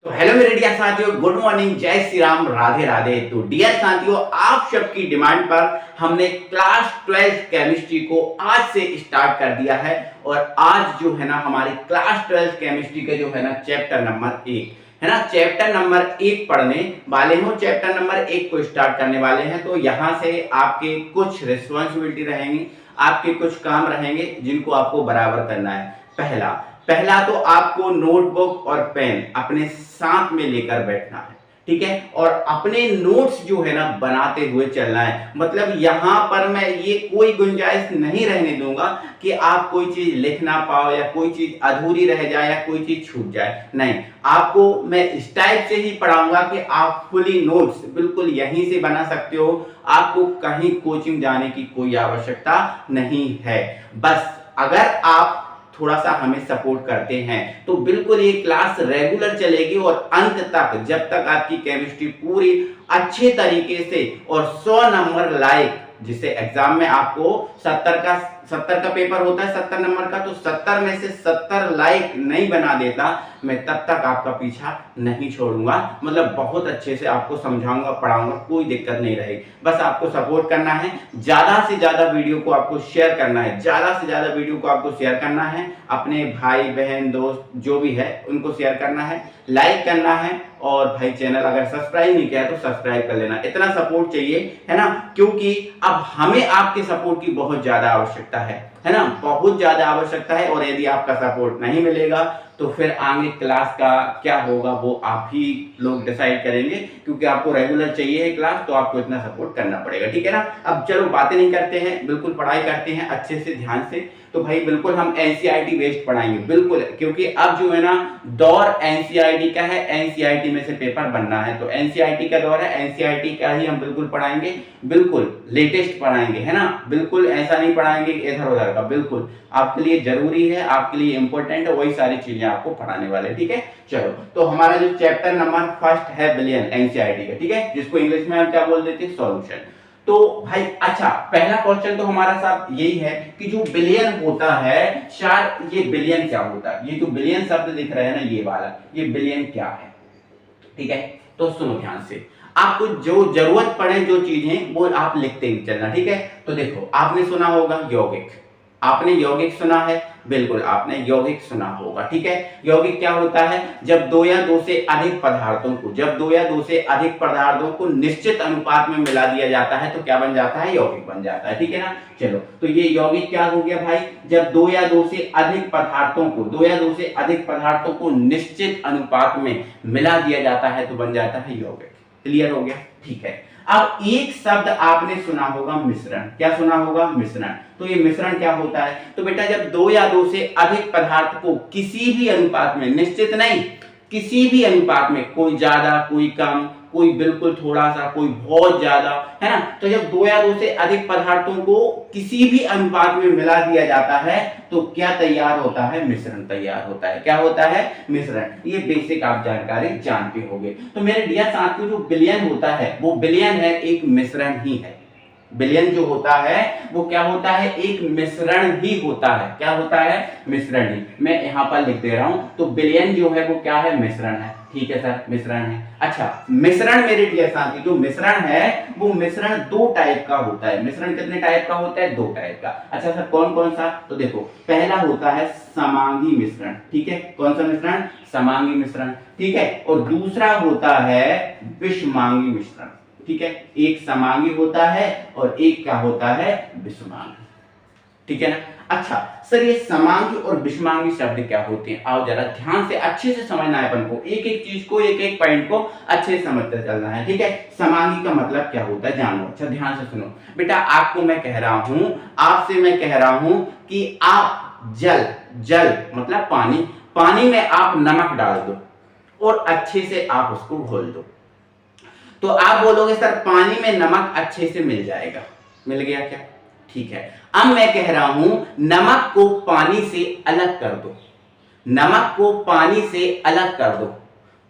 तो हेलो मेरे डियर साथियों, गुड मॉर्निंग, जय श्री राम, राधे राधे। तो डियर साथियों, आप सबकी डिमांड पर हमने क्लास 12 केमिस्ट्री को आज से स्टार्ट कर दिया है। और आज जो है ना हमारी क्लास 12 केमिस्ट्री का जो है ना चैप्टर नंबर 1 है ना, चैप्टर नंबर 1 पढ़ने वाले हो। चैप्टर नंबर 1 को स्टार्ट करने वाले हैं। तो यहाँ से आपके कुछ रिस्पॉन्सिबिलिटी रहेंगी, आपके कुछ काम रहेंगे जिनको आपको बराबर करना है। पहला पहला तो आपको नोटबुक और पेन अपने साथ में लेकर बैठना है, ठीक है। और अपने नोट्स जो है ना बनाते हुए चलना है। मतलब यहां पर मैं ये कोई गुंजाइश नहीं रहने दूंगा कि आप कोई चीज लिख ना पाओ या कोई चीज अधूरी रह जाए या कोई चीज छूट जाए। नहीं, आपको मैं इस टाइप से ही पढ़ाऊंगा कि आप फुली नोट्स बिल्कुल यहीं से बना सकते हो। आपको कहीं कोचिंग जाने की कोई आवश्यकता नहीं है। बस अगर आप थोड़ा सा हमें सपोर्ट करते हैं तो बिल्कुल ये क्लास रेगुलर चलेगी और अंत तक, जब तक आपकी केमिस्ट्री पूरी अच्छे तरीके से और 100 नंबर लायक, जिससे एग्जाम में आपको 70 का पेपर होता है, 70 नंबर का, तो 70 में से 70 लायक नहीं बना देता, मैं तब तक आपका पीछा नहीं छोड़ूंगा। मतलब बहुत अच्छे से आपको समझाऊंगा, पढ़ाऊंगा, कोई दिक्कत नहीं रहेगी। बस आपको सपोर्ट करना है, ज्यादा से ज्यादा वीडियो को आपको शेयर करना है, ज्यादा से ज्यादा वीडियो को आपको शेयर करना है, अपने भाई बहन दोस्त जो भी है उनको शेयर करना है, लाइक करना है। और भाई चैनल अगर सब्सक्राइब नहीं किया तो सब्सक्राइब कर लेना। इतना सपोर्ट चाहिए, है ना, क्योंकि अब हमें आपके सपोर्ट की बहुत ज्यादा आवश्यकता है ना, बहुत ज्यादा आवश्यकता है। और यदि आपका सपोर्ट नहीं मिलेगा तो फिर आगे क्लास का क्या होगा वो आप ही लोग डिसाइड करेंगे, क्योंकि आपको रेगुलर चाहिए क्लास, तो आपको इतना सपोर्ट करना पड़ेगा, ठीक है ना। अब चलो बातें नहीं करते हैं, बिल्कुल पढ़ाई करते हैं अच्छे से, ध्यान से। तो भाई बिल्कुल हम एनसीईआरटी बेस्ड पढ़ाएंगे, बिल्कुल, क्योंकि अब जो है ना दौर एनसीईआरटी का है, एनसीईआरटी में से पेपर बनना है, तो एनसीईआरटी का दौर है, एनसीईआरटी का ही हम बिल्कुल पढ़ाएंगे, बिल्कुल लेटेस्ट पढ़ाएंगे, है ना। बिल्कुल ऐसा नहीं पढ़ाएंगे इधर उधर का, बिल्कुल आपके लिए जरूरी है, आपके लिए इंपॉर्टेंट है, वही सारी चीजें आपको पढ़ाने वाले, ठीक है। चलो, तो हमारा जो चैप्टर नंबर फर्स्ट है बिलियन एनसीईआरटी का, ठीक है, जिसको इंग्लिश में हम क्या बोल देते हैं, सॉल्यूशन। तो भाई अच्छा, पहला क्वेश्चन तो हमारा साथ यही है कि जो बिलियन होता है, शायद ये बिलियन क्या होता है, ये जो बिलियन शब्द दिख रहा है ना, ये वाला, ये बिलियन क्या है, ठीक है। तो सुनो ध्यान से, आपको जो जरूरत पड़े जो चीजें वो आप लिखते ही चलना, ठीक है। तो देखो, आपने सुना होगा यौगिक, आपने यौगिक सुना है, बिल्कुल आपने यौगिक सुना होगा, ठीक है। यौगिक क्या होता है, जब दो या दो से अधिक पदार्थों को, जब दो या दो से अधिक पदार्थों को निश्चित अनुपात में मिला दिया जाता है तो क्या बन जाता है, यौगिक बन जाता है, ठीक है ना। चलो, तो ये यौगिक क्या हो गया भाई, जब दो या दो से अधिक पदार्थों को, दो या दो से अधिक पदार्थों को निश्चित अनुपात में मिला दिया जाता है तो बन जाता है यौगिक। क्लियर हो गया, ठीक है। अब एक शब्द आपने सुना होगा मिश्रण, क्या सुना होगा, मिश्रण। तो ये मिश्रण क्या होता है, तो बेटा जब दो या दो से अधिक पदार्थ को किसी भी अनुपात में, निश्चित नहीं, किसी भी अनुपात में, कोई ज्यादा कोई कम, कोई बिल्कुल थोड़ा सा, कोई बहुत ज्यादा, है ना, तो जब दो या दो से अधिक पदार्थों को किसी भी अनुपात में मिला दिया जाता है तो क्या तैयार होता है, मिश्रण तैयार होता है। क्या होता है, मिश्रण। ये बेसिक आप जानकारी जानते होंगे। तो मेरे डियर साथियों, जो बिलियन होता है वो बिलियन है, एक मिश्रण ही है। बिलियन जो होता है वो क्या होता है, एक मिश्रण ही होता है। क्या होता है, मिश्रण ही। मैं यहां पर लिख दे रहा हूं, तो बिलियन जो है वो क्या है, मिश्रण है, ठीक है सर, मिश्रण है। अच्छा, मिश्रण मेरे डियर साथी, जो मिश्रण है वो मिश्रण दो टाइप का होता है। मिश्रण कितने टाइप का होता है, दो टाइप का। अच्छा सर, कौन कौन सा, तो देखो, पहला होता है समांगी मिश्रण, ठीक है, कौन सा मिश्रण, समांगी मिश्रण, ठीक है। और दूसरा होता है विषमांगी मिश्रण, ठीक है। एक समांगी होता है और एक क्या होता है, विषमांगी, ठीक है ना। अच्छा सर, ये समांगी और विषमांगी शब्द क्या होते हैं, आओ जरा ध्यान से अच्छे से समझना है अपन को, एक एक चीज को, एक एक पॉइंट को अच्छे से समझते चलना है, ठीक है। समांगी का मतलब क्या होता है जानो, अच्छा ध्यान से सुनो बेटा। आपको मैं कह रहा हूं, आपसे मैं कह रहा हूं कि आप जल मतलब पानी, पानी में आप नमक डाल दो और अच्छे से आप उसको घोल दो, तो आप बोलोगे सर पानी में नमक अच्छे से मिल जाएगा, मिल गया क्या, ठीक है। अब मैं कह रहा हूं नमक को पानी से अलग कर दो, नमक को पानी से अलग कर दो,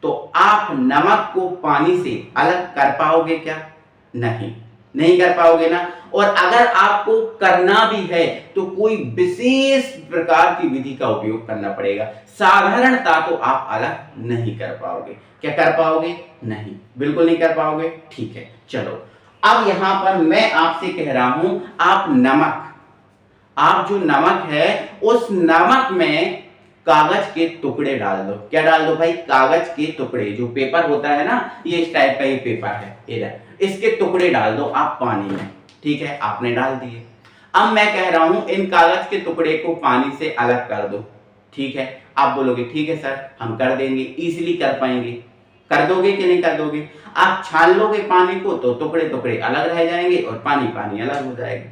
तो आप नमक को पानी से अलग कर पाओगे क्या, नहीं, नहीं कर पाओगे ना। और अगर आपको करना भी है तो कोई विशेष प्रकार की विधि का उपयोग करना पड़ेगा, साधारणता तो आप अलग नहीं कर पाओगे। क्या कर पाओगे? नहीं, बिल्कुल नहीं कर पाओगे। ठीक है, चलो अब यहां पर मैं आपसे कह रहा हूं, आप जो नमक है उस नमक में कागज के टुकड़े डाल दो। क्या डाल दो भाई? कागज के टुकड़े। जो पेपर होता है ना, ये इस टाइप का ये पेपर है, इधर इसके टुकड़े डाल दो आप पानी में। ठीक है, आपने डाल दिए। अब मैं कह रहा हूं इन कागज के टुकड़े को पानी से अलग कर दो। ठीक है, आप बोलोगे ठीक है सर हम कर देंगे, इजीली कर पाएंगे। कर दोगे कि नहीं कर दोगे? आप छान लोगे पानी को तो टुकड़े टुकड़े अलग रह जाएंगे और पानी पानी अलग हो जाएगा।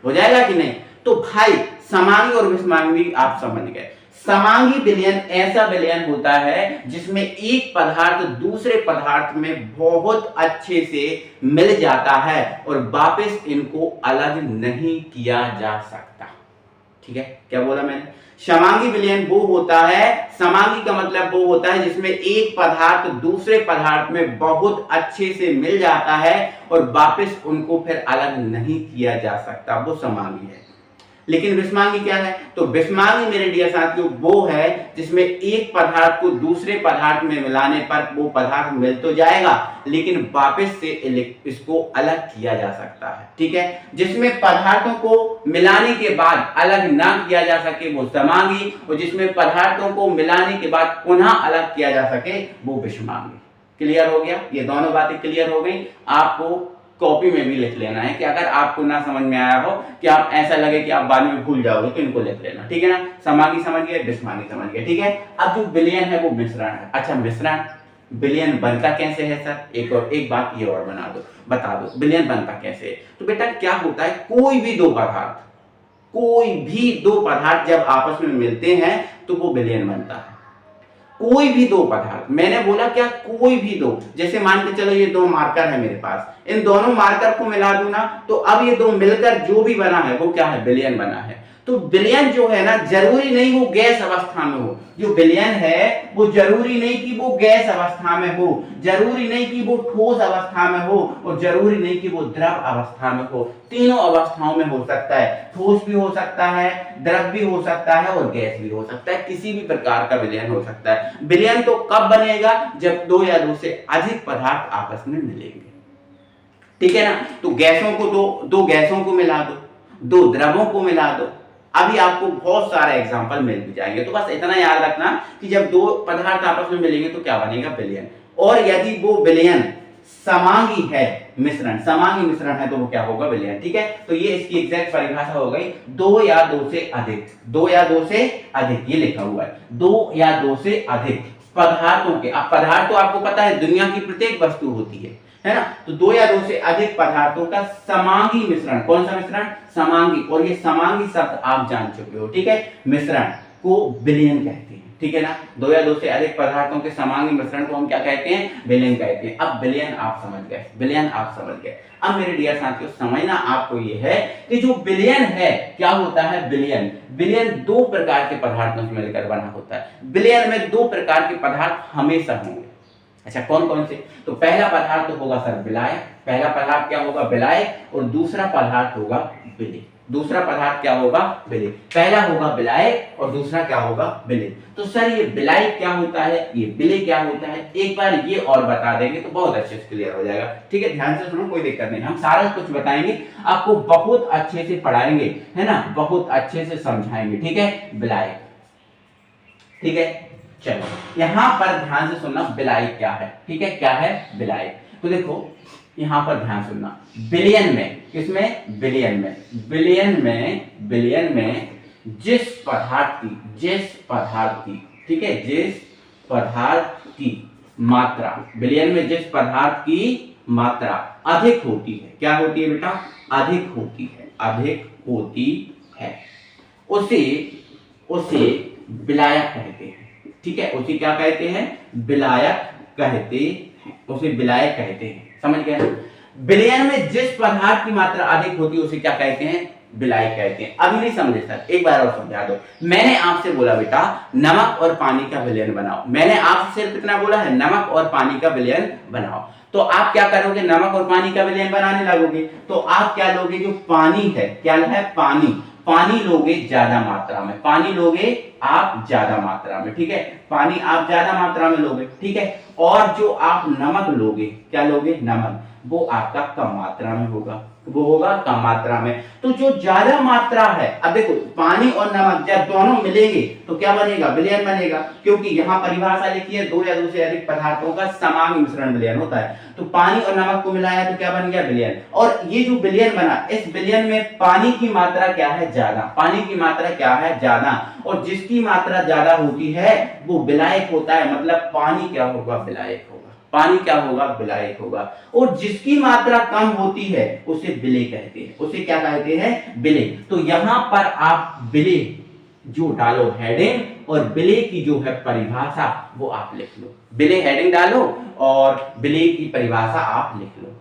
हो जाएगा कि नहीं? तो भाई समांगी और विषमांगी आप समझ गए। समांगी विलयन ऐसा विलयन होता है जिसमें एक पदार्थ दूसरे पदार्थ में बहुत अच्छे से मिल जाता है और वापस इनको अलग नहीं किया जा सकता। ठीक है, क्या बोला मैंने? समांगी विलयन वो होता है, समांगी का मतलब वो होता है जिसमें एक पदार्थ दूसरे पदार्थ में बहुत अच्छे से मिल जाता है और वापस उनको फिर अलग नहीं किया जा सकता, वो समांगी है। लेकिन विषमांगी क्या है? तो विषमांगी मेरे डियर साथियों वो है जिसमें एक पदार्थ को दूसरे पदार्थ में मिलाने पर वो पदार्थ मिल तो जाएगा लेकिन वापस से इसको अलग किया जा सकता है। ठीक है, जिसमें पदार्थों को मिलाने के बाद अलग ना किया जा सके वो समांगी, और जिसमें पदार्थों को मिलाने के बाद पुनः अलग किया जा सके वो विषमांगी। क्लियर हो गया? ये दोनों बातें क्लियर हो गई। आपको कॉपी में भी लिख लेना है कि अगर आपको ना समझ में आया हो कि आप ऐसा लगे कि आप बाद में भूल जाओगे तो इनको लिख लेना। ठीक है ना? समांगी समझ गए, विषमांगी समझ गए। ठीक है, अब जो विलयन है वो मिश्रण है। अच्छा, मिश्रण विलयन बनता कैसे है सर? एक बात ये और बता दो विलयन बनता कैसे है। तो बेटा क्या होता है, कोई भी दो पदार्थ जब आपस में मिलते हैं तो वो विलयन बनता है। कोई भी दो पदार्थ, मैंने बोला क्या? कोई भी दो। जैसे मान के चलो ये दो मार्कर है मेरे पास, इन दोनों मार्कर को मिला दूं ना तो अब ये दो मिलकर जो भी बना है वो क्या है? विलयन बना है। तो विलयन जो है ना, जरूरी नहीं वो गैस अवस्था में हो। जो विलयन है वो जरूरी नहीं कि वो गैस अवस्था में हो, जरूरी नहीं कि वो ठोस अवस्था में हो, और जरूरी नहीं कि वो द्रव अवस्था में हो। तीनों अवस्थाओं में हो सकता है। ठोस भी हो सकता है, द्रव भी हो सकता है और गैस भी हो सकता है। किसी भी प्रकार का विलयन हो सकता है। विलयन तो कब बनेगा? जब दो या दो से अधिक पदार्थ आपस में मिलेंगे। ठीक है ना? तो गैसों को दो गैसों को मिला दो, दो द्रवों को मिला दो। अभी आपको बहुत सारे एग्जांपल मिल भी जाएंगे। तो बस इतना याद रखना कि जब दो पदार्थ आपस में मिलेंगे तो क्या बनेगा? विलयन। और यदि वो विलयन समांगी है, समांगी मिश्रण है तो वो क्या होगा? विलयन। ठीक है, तो ये इसकी एग्जैक्ट परिभाषा हो गई। दो या दो से अधिक, ये लिखा हुआ है, दो या दो से अधिक पदार्थों के। अब पदार्थ तो आपको पता है दुनिया की प्रत्येक वस्तु होती है ना? तो दो या दो से अधिक पदार्थों का समांगी मिश्रण। कौन सा मिश्रण? समांगी। और ये समांगी शब्द आप जान चुके हो। ठीक है, मिश्रण को विलयन कहते हैं। ठीक है ना? दो या दो से अधिक पदार्थों के समांगी मिश्रण को हम क्या कहते हैं? विलयन कहते हैं। अब विलयन आप समझ गए। अब मेरे डियर साथियों समझना आपको ये है कि जो विलयन है क्या होता है? विलयन दो प्रकार के पदार्थों से मिलकर बना होता है। विलयन में दो प्रकार के पदार्थ हमेशा होंगे। अच्छा, कौन कौन से? तो पहला पदार्थ तो होगा सर विलायक। पहला पदार्थ क्या होगा? विलायक। और दूसरा पदार्थ होगा विलय। दूसरा पदार्थ क्या होगा? विलय। पहला होगा विलायक और दूसरा क्या होगा? विलय। तो सर ये विलायक क्या होता है, ये विलय क्या होता है, एक बार ये और बता देंगे तो बहुत अच्छे से क्लियर हो जाएगा। ठीक है, ध्यान से सुनो, कोई दिक्कत नहीं, हम सारा कुछ बताएंगे, आपको बहुत अच्छे से पढ़ाएंगे, है ना, बहुत अच्छे से समझाएंगे। ठीक है, विलायक। ठीक है, चलो यहां पर ध्यान से सुनना, विलायक क्या है। ठीक है, क्या है विलायक? तो देखो यहां पर ध्यान सुनना, विलयन में, किसमें? विलयन में जिस पदार्थ की ठीक है, जिस पदार्थ की मात्रा, विलयन में जिस पदार्थ की मात्रा अधिक होती है, क्या होती है बेटा? अधिक होती है, उसे विलायक कहते हैं। ठीक है, उसे क्या कहते हैं? विलायक कहते हैं। समझ गए? विलयन में जिस पदार्थ की मात्रा अधिक होती है उसे क्या कहते हैं? बिलायक कहते हैं। अभी नहीं समझे सर, एक बार और समझा दो। मैंने आपसे बोला बेटा नमक और पानी का विलयन बनाओ, मैंने आपसे सिर्फ इतना बोला है नमक और पानी का विलयन बनाओ, तो आप क्या करोगे, नमक और पानी का विलयन बनाने लगोगे। तो आप क्या लोगे, जो पानी है, क्या है, पानी, पानी लोगे ज्यादा मात्रा में, पानी लोगे आप ज्यादा मात्रा में, ठीक है, पानी आप ज्यादा मात्रा में लोगे, ठीक है। और जो आप नमक लोगे, क्या लोगे, नमक, वो आपका कम मात्रा में होगा, वो होगा कम मात्रा में। तो जो ज्यादा मात्रा है, अब देखो पानी और नमक जब दोनों मिलेंगे तो क्या बनेगा, विलयन बनेगा, क्योंकि यहाँ परिभाषा लिखी है दो या दो से अधिक पदार्थों का समान मिश्रण विलयन होता है। तो पानी और नमक को मिलाया तो क्या बन गया, विलयन। और ये जो विलयन बना, इस विलयन में पानी की मात्रा क्या है, ज्यादा, पानी की मात्रा क्या है, ज्यादा, और जिसकी मात्रा ज्यादा होती है वो विलायक होता है, मतलब पानी क्या होगा, विलायक होगा, पानी क्या होगा, विलायक होगा। और जिसकी मात्रा कम होती है उसे विलेय कहते हैं, उसे क्या कहते हैं, विलेय। तो यहां पर आप विलेय जो डालो हेडिंग, और विलेय की जो है परिभाषा वो आप लिख लो, विलेय हेडिंग डालो और विलेय की परिभाषा आप लिख लो,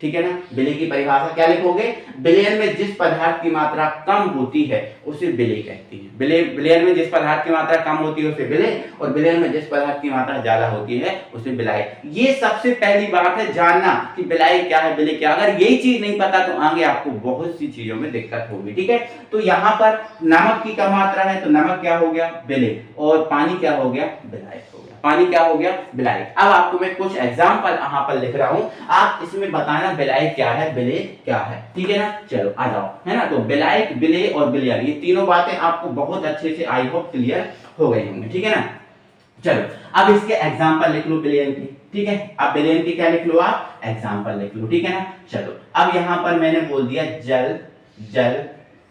ठीक है ना। विलेय की परिभाषा क्या लिखोगे, विलयन में जिस पदार्थ की मात्रा कम होती है उसे विलेय कहती है, विलयन में जिस पदार्थ की मात्रा कम होती है उसे विलेय, और विलयन में जिस पदार्थ की मात्रा ज्यादा होती है उसे विलायक। ये सबसे पहली बात है जानना कि विलायक क्या है, विलेय क्या। अगर यही चीज नहीं पता तो आगे आपको बहुत सी चीजों में दिक्कत होगी, ठीक है। तो यहाँ पर नमक की कम मात्रा है तो नमक क्या हो गया, विलेय, और पानी क्या हो गया, विलायक हो गया, पानी क्या हो गया, विलायक। अब आपको मैं कुछ एग्जांपल यहाँ पर लिख रहा हूं, आप इसमें बताना विलायक क्या है, विलेय क्या है, ठीक है ना। चलो आ जाओ, है ना। तो विलायक, विलेय और विलयन, ये तीनों बातें आपको बहुत अच्छे से आई होप क्लियर हो गई होंगी, ठीक है ना। चलो अब इसके एग्जांपल लिख लो विलयन की, ठीक है। अब विलयन की क्या लिख लो, आप एग्जांपल लिख लो, ठीक है ना। चलो अब यहाँ पर मैंने बोल दिया जल, जल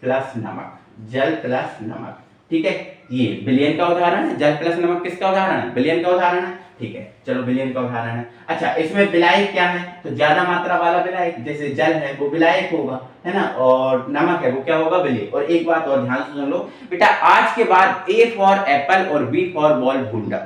प्लस नमक, जल प्लस नमक, ठीक है। ये विलयन का उदाहरण है, जल प्लस नमक किसका उदाहरण है, विलयन का उदाहरण है, ठीक है। चलो विलयन का उदाहरण है। अच्छा इसमें विलायक क्या है, तो ज्यादा मात्रा वाला विलायक, जैसे जल है वो विलायक होगा, है ना, और नमक है वो क्या होगा, विलेय। और एक बात और ध्यान से सुन लो बेटा, आज के बाद ए फॉर एप्पल और बी फॉर बॉल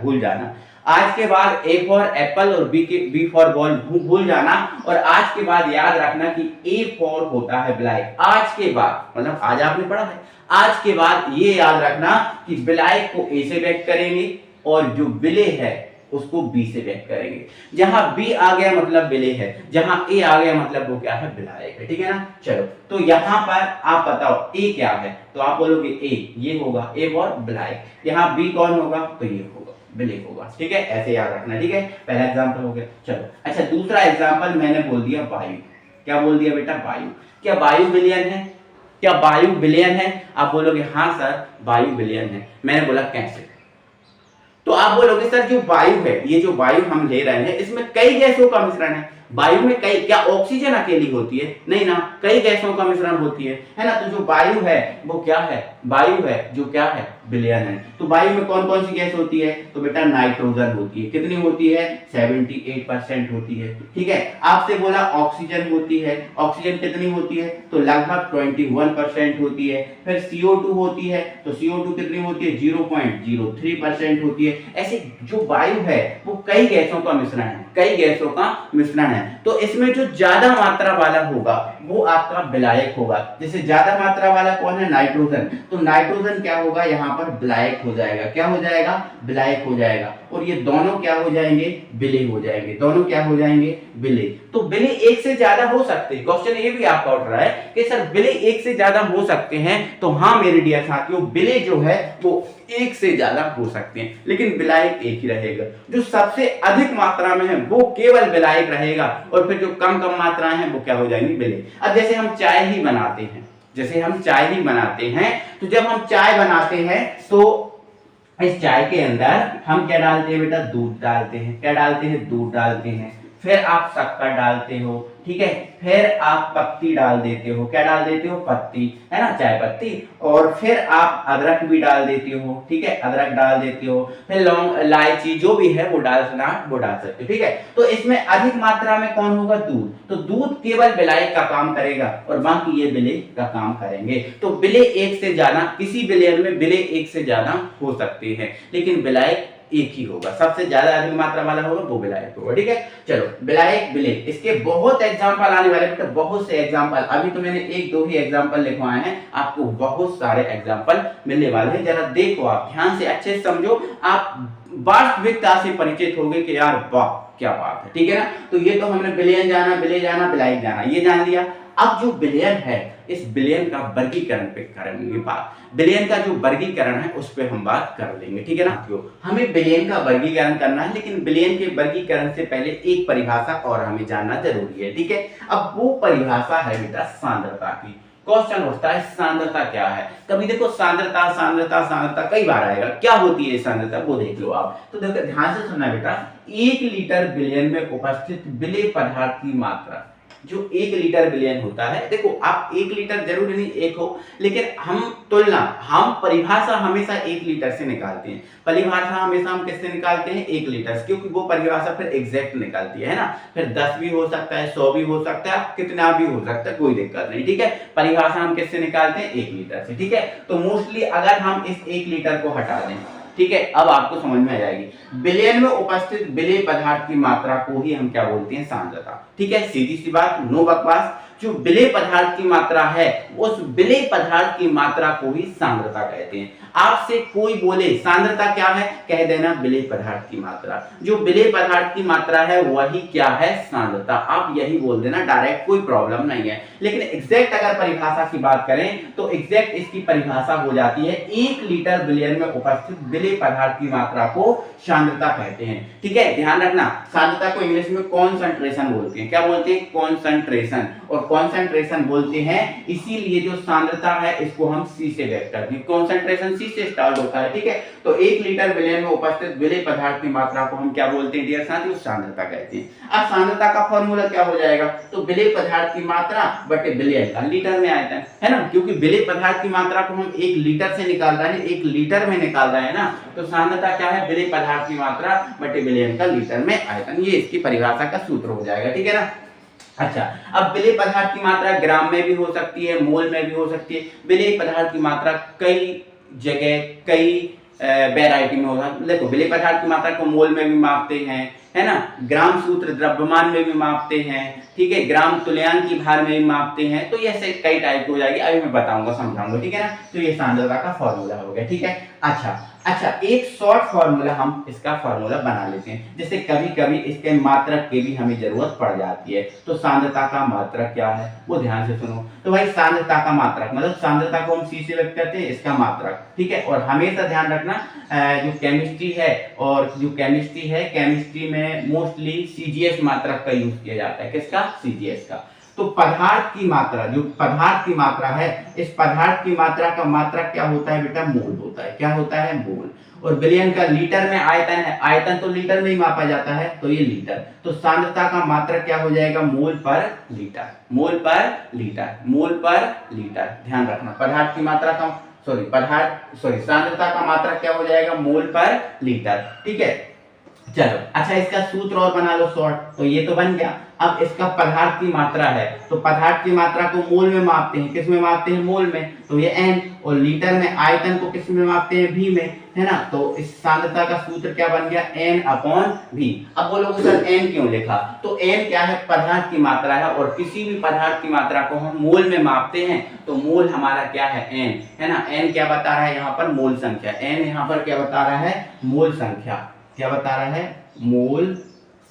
भूल जाना, आज के बाद ए फॉर एप्पल और बी फॉर बॉल भूल जाना, और आज के बाद याद रखना कि ए फॉर होता है विलायक। आज के बाद मतलब आज आपने पढ़ा है, आज के बाद ये याद रखना कि विलायक को ए से व्यक्त करेंगे और जो विलेय है उसको बी से व्यक्त करेंगे। जहां बी आ गया मतलब विलेय है, जहां ए आ गया मतलब वो क्या है, विलायक है, ठीक है ना। चलो तो यहां पर आप बताओ ए क्या है, तो आप बोलोगे ए, ये होगा ए फॉर विलायक। यहाँ बी कौन होगा, तो ये होगा, विलेय होगा, ठीक है। ऐसे याद रखना, ठीक है। पहला एग्जांपल हो गया। चलो अच्छा दूसरा एग्जांपल मैंने बोल दिया वायु, क्या बोल दिया बेटा, वायु। क्या वायु विलयन है, क्या वायु विलयन है, आप बोलोगे हाँ सर वायु विलयन है। मैंने बोला कैसे, तो आप बोलोगे सर जो वायु है, ये जो वायु हम ले रहे हैं इसमें कई गैसों का मिश्रण है। वायु में कई, क्या ऑक्सीजन अकेली होती है, नहीं ना, कई गैसों का मिश्रण होती है ना। तो जो वायु है वो क्या है, वायु है जो क्या है, विलयन है। तो वायु में कौन कौन सी गैस होती है, तो बेटा नाइट्रोजन होती है, कितनी होती है, 78% होती है, ठीक है। आपसे बोला ऑक्सीजन होती है, ऑक्सीजन कितनी होती है, तो लगभग 21% होती है। फिर CO2 होती है, तो CO2 कितनी होती है, 0.03% होती है। ऐसे जो वायु है वो कई गैसों का मिश्रण है, कई गैसों का मिश्रण है। तो इसमें जो ज्यादा मात्रा वाला होगा वो आपका विलायक होगा। जैसे ज्यादा मात्रा वाला कौन है, नाइट्रोजन, तो नाइट्रोजन क्या होगा, यहाँ पर विलायक हो जाएगा, क्या हो जाएगा, विलायक हो जाएगा। और ये दोनों क्या हो जाएंगे, विलेय हो जाएंगे, दोनों क्या हो जाएंगे, विलेय। तो विलेय एक से ज्यादा हो सकते हैं। क्वेश्चन ये भी आपका उठ रहा है कि सर विलेय एक से ज्यादा हो सकते हैं, तो हाँ मेरे डियर साथियों विलेय जो है वो एक से ज्यादा हो सकते हैं, लेकिन विलायक एक ही रहेगा। जो सबसे अधिक मात्रा में है वो केवल विलायक रहेगा, और फिर जो कम कम मात्राएं हैं वो क्या हो जाएंगी, विलेय। अब जैसे हम चाय ही बनाते हैं, जैसे हम चाय ही बनाते हैं, तो जब हम चाय बनाते हैं तो इस चाय के अंदर हम क्या डालते हैं बेटा, दूध डालते हैं, क्या डालते हैं, दूध डालते हैं। फिर आप शक्कर डालते हो, ठीक है। फिर आप पत्ती डाल देते हो, क्या डाल देते हो, पत्ती, है ना, चाय पत्ती। और फिर आप अदरक भी डाल देते हो, ठीक है, अदरक डाल देते हो। फिर लौंग, इलायची जो भी है वो डाल सकते हो, ठीक है। तो इसमें अधिक मात्रा में कौन होगा, दूध। तो दूध केवल विलायक का काम करेगा और बाकी ये विलेय का काम करेंगे। तो विलेय एक से ज्यादा, किसी विलयन में विलेय एक से ज्यादा हो सकते हैं, लेकिन विलायक एक ही होगा, सबसे ज्यादा अधिक मात्रा वाला होगा वो विलायक होगा। ठीक है, चलो विलायक विलेय, इसके बहुत एग्जांपल आने वाले बेटा, बहुत से एग्जांपल। अभी तो मैंने एक दो ही एग्जांपल लिखवाए हैं, आपको बहुत सारे एग्जांपल मिलने वाले हैं। जरा देखो, आप ध्यान से अच्छे से समझो, आप वास्तविकता से परिचित होगे कि यार वाह क्या बात है। ठीक है ना, तो ये तो हमने विलयन जाना, विलेय जाना, विलायक जाना, ये जान लिया। अब जो विलयन है, इस विलयन का वर्गीकरण पे करेंगे बात। विलयन का जो वर्गीकरण है उस पे हम बात कर लेंगे। ठीक है ना, क्यों हमें विलयन का वर्गीकरण करना है, लेकिन विलयन के वर्गीकरण से पहले एक परिभाषा और हमें जानना जरूरी है। ठीक है, अब वो परिभाषा है बेटा सांद्रता की। क्वेश्चन उठता है सांद्रता क्या है, कभी देखो सांद्रता सांद्रता सांद्रता कई बार आएगा, क्या होती है सांद्रता वो देख लो आप। तो देखो ध्यान से सुनना बेटा, 1 लीटर विलयन में उपस्थित विलेय पदार्थ की मात्रा, जो 1 लीटर विलयन होता है, देखो आप 1 लीटर जरूरी नहीं एक हो, लेकिन हम परिभाषा हमेशा 1 लीटर से निकालते हैं। परिभाषा हमेशा हम किससे निकालते हैं, 1 लीटर से, क्योंकि वो परिभाषा फिर एग्जैक्ट निकालती है ना। फिर 10 भी हो सकता है, 100 भी हो सकता है, कितना भी हो सकता है, कोई दिक्कत नहीं। ठीक है, परिभाषा हम किससे निकालते हैं, 1 लीटर से। ठीक है, तो मोस्टली अगर हम इस 1 लीटर को हटा दें, ठीक है, अब आपको समझ में आ जाएगी, विलयन में उपस्थित विलेय पदार्थ की मात्रा को ही हम क्या बोलते हैं, सांद्रता। ठीक है, सीधी सी बात, नो बकवास। जो विलेय पदार्थ की मात्रा है, उस विलेय पदार्थ की मात्रा को ही सांद्रता कहते हैं। आपसे कोई बोले सांद्रता क्या है, कह देना विलेय पदार्थ की मात्रा। जो विलेय पदार्थ की मात्रा है वही क्या है, सांद्रता। आप यही बोल देना डायरेक्ट, कोई प्रॉब्लम नहीं है। लेकिन एग्जैक्ट अगर परिभाषा की बात करें तो एग्जैक्ट इसकी परिभाषा हो जाती है 1 लीटर विलयन में उपस्थित विलेय पदार्थ की मात्रा को सांद्रता कहते हैं। ठीक है, ध्यान रखना, सांद्रता को इंग्लिश में कॉन्सेंट्रेशन बोलते हैं। क्या बोलते हैं, कॉन्सेंट्रेशन। और कॉन्सेंट्रेशन बोलते हैं इसीलिए जो सांद्रता है इसको हम सी से व्यक्त करते हैं, कॉन्सेंट्रेशन सी से स्टार्ट होता है। ठीक है, तो 1 लीटर विलयन में उपस्थित विलेय पदार्थ की मात्रा को हम क्या बोलते हैं डियर साथियों, सांद्रता कहते हैं। अब सांद्रता का फॉर्मूला क्या हो जाएगा, तो विलेय पदार्थ की मात्रा बटे विलयन का लीटर में आयतन, है ना, क्योंकि विलेय पदार्थ की मात्रा को हम 1 लीटर से निकाल रहे हैं, 1 लीटर में निकाल रहे हैं ना, तो सांद्रता क्या है, विलेय पदार्थ की मात्रा बटे विलयन का लीटर में आयतन। ये इसकी परिभाषा का सूत्र हो जाएगा। ठीक है ना, अच्छा, अब विलेय पदार्थ की मात्रा ग्राम में भी हो सकती है, मोल में भी हो सकती है। विलेय पदार्थ की मात्रा कई जगह कई वैरायटी में होगा। देखो विलेय पदार्थ की मात्रा को मोल में भी मापते हैं, है ना, ग्राम सूत्र द्रव्यमान में भी मापते हैं, ठीक है, ग्राम तुल्यांक की भार में भी मापते हैं। तो ये ऐसे कई टाइप हो जाएगी, अभी मैं बताऊंगा समझाऊंगा। ठीक है ना, तो ये सांद्रता का फॉर्मूला हो गया। ठीक है, अच्छा एक शॉर्ट फॉर्मूला हम इसका फॉर्मूला बना लेते हैं, जिससे कभी कभी इसके मात्रक की भी हमें जरूरत पड़ जाती है। तो सांद्रता का मात्रक क्या है वो ध्यान से सुनो। तो भाई सांद्रता का मात्रक मतलब सांद्रता को हम सी से व्यक्त करते हैं, इसका मात्रक। ठीक है, और हमेशा ध्यान रखना जो केमिस्ट्री है और जो केमिस्ट्री है, केमिस्ट्री में मोस्टली सीजीएस मात्रक का यूज किया जाता है। किसका, सीजीएस का। तो पदार्थ की मात्रा, जो पदार्थ की मात्रा है, इस पदार्थ की मात्रा का मात्रक क्या होता है बेटा, मोल होता है। क्या होता है, मोल। और विलयन का लीटर में आयतन है, आयतन तो लीटर में ही मापा जाता है, तो ये लीटर। तो सांद्रता का मात्रक क्या हो जाएगा, मोल पर लीटर, मोल पर लीटर, मोल पर लीटर। ध्यान रखना, पदार्थ की मात्रा का सांद्रता का मात्रक क्या हो जाएगा, मोल पर लीटर। ठीक है, चलो अच्छा इसका सूत्र और बना लो शॉर्ट। तो ये तो बन गया। अब इसका पदार्थ की मात्रा है, तो पदार्थ की मात्रा को मोल में मापते हैं। किस में मापते हैं, मोल में, तो ये n। और लीटर में आयतन को किस में मापते हैं, v में, है ना। तो इस सांद्रता का सूत्र क्या बन गया, n/v। अब बोलोगे सर n क्यों लिखा, तो n क्या है, पदार्थ की मात्रा है, और किसी भी पदार्थ की मात्रा को हम मोल में मापते हैं तो मोल हमारा क्या है, n, है ना। n क्या बता रहा है यहाँ पर, मोल संख्या। n यहाँ पर क्या बता रहा है, मोल संख्या। क्या बता रहा है, मोल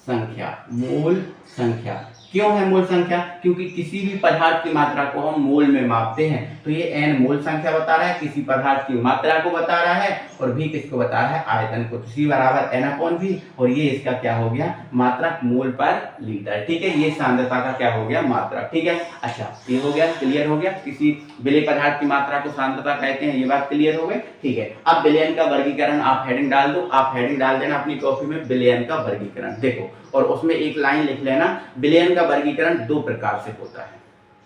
संख्या। मोल संख्या क्यों है मोल संख्या, क्योंकि किसी भी पदार्थ की मात्रा को हम मोल में मापते हैं। तो ये n मोल संख्या बता रहा है, किसी पदार्थ की मात्रा को बता रहा है, और v किसको बता रहा है, आयतन को। तो c बराबर n/v, और ये इसका क्या हो गया, मात्रक मोल पर लीटर। ठीक है, ये सांद्रता का क्या हो गया, मात्रक। ठीक है, अच्छा ये हो गया, क्लियर हो गया। किसी विलेय पदार्थ की मात्रा को सांद्रता कहते हैं, ये बात क्लियर हो गई। ठीक है, अब विलयन का वर्गीकरण आप हेडिंग डाल दो, आप हेडिंग डाल देना अपनी कॉपी में, विलयन का वर्गीकरण। देखो, और उसमें एक लाइन लिख लेना, विलयन का वर्गीकरण 2 प्रकार से होता है।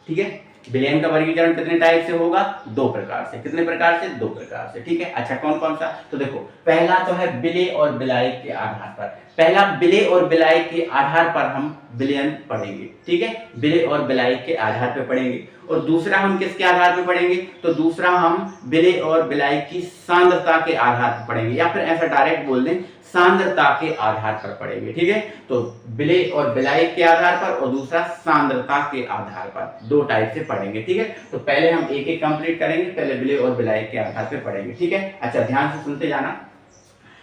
ठीक है, विलयन का वर्गीकरण कितने टाइप से होगा, 2 प्रकार से। कितने प्रकार से, 2 प्रकार से। ठीक है, अच्छा कौन कौन सा, तो देखो पहला तो है विलेय और विलायक के आधार पर। पहला विलेय और विलायक के आधार पर हम विलयन पढ़ेंगे, ठीक है, विलय और विलायक के आधार पर पढ़ेंगे। और दूसरा हम किसके आधार पर पढ़ेंगे, तो दूसरा हम विलय और विलायक की सांद्रता के आधार पर पढ़ेंगे, या फिर ऐसा डायरेक्ट बोल दें सांद्रता के आधार पर पढ़ेंगे, ठीक है। तो विलय और विलायक के आधार पर और दूसरा सांद्रता के आधार पर, दो टाइप से पढ़ेंगे, ठीक है। तो पहले हम एक एक कंप्लीट करेंगे, पहले विलय और विलायक के आधार पर पढ़ेंगे, ठीक है। अच्छा ध्यान से सुनते जाना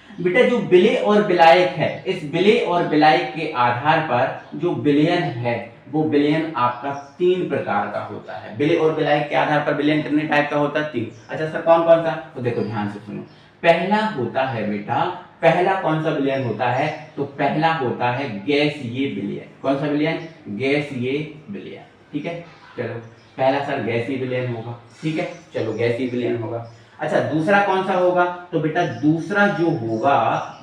बेटा, जो विलय और विलायक है, इस विलय और विलायक के आधार पर जो विलयन है वो विलयन आपका 3 प्रकार का होता है। विलय और विलायक के आधार पर विलयन कितने टाइप का होता है? 3। अच्छा सर कौन कौन सा? तो देखो ध्यान से सुनो। पहला होता है बेटा, पहला कौन सा विलयन होता है? तो पहला होता है गैसीय विलयन। कौन सा विलयन? गैसीय विलयन, ठीक है। चलो पहला सर गैसीय विलयन होगा, ठीक है, चलो गैसीय विलयन होगा। अच्छा दूसरा कौन सा होगा? तो बेटा दूसरा जो होगा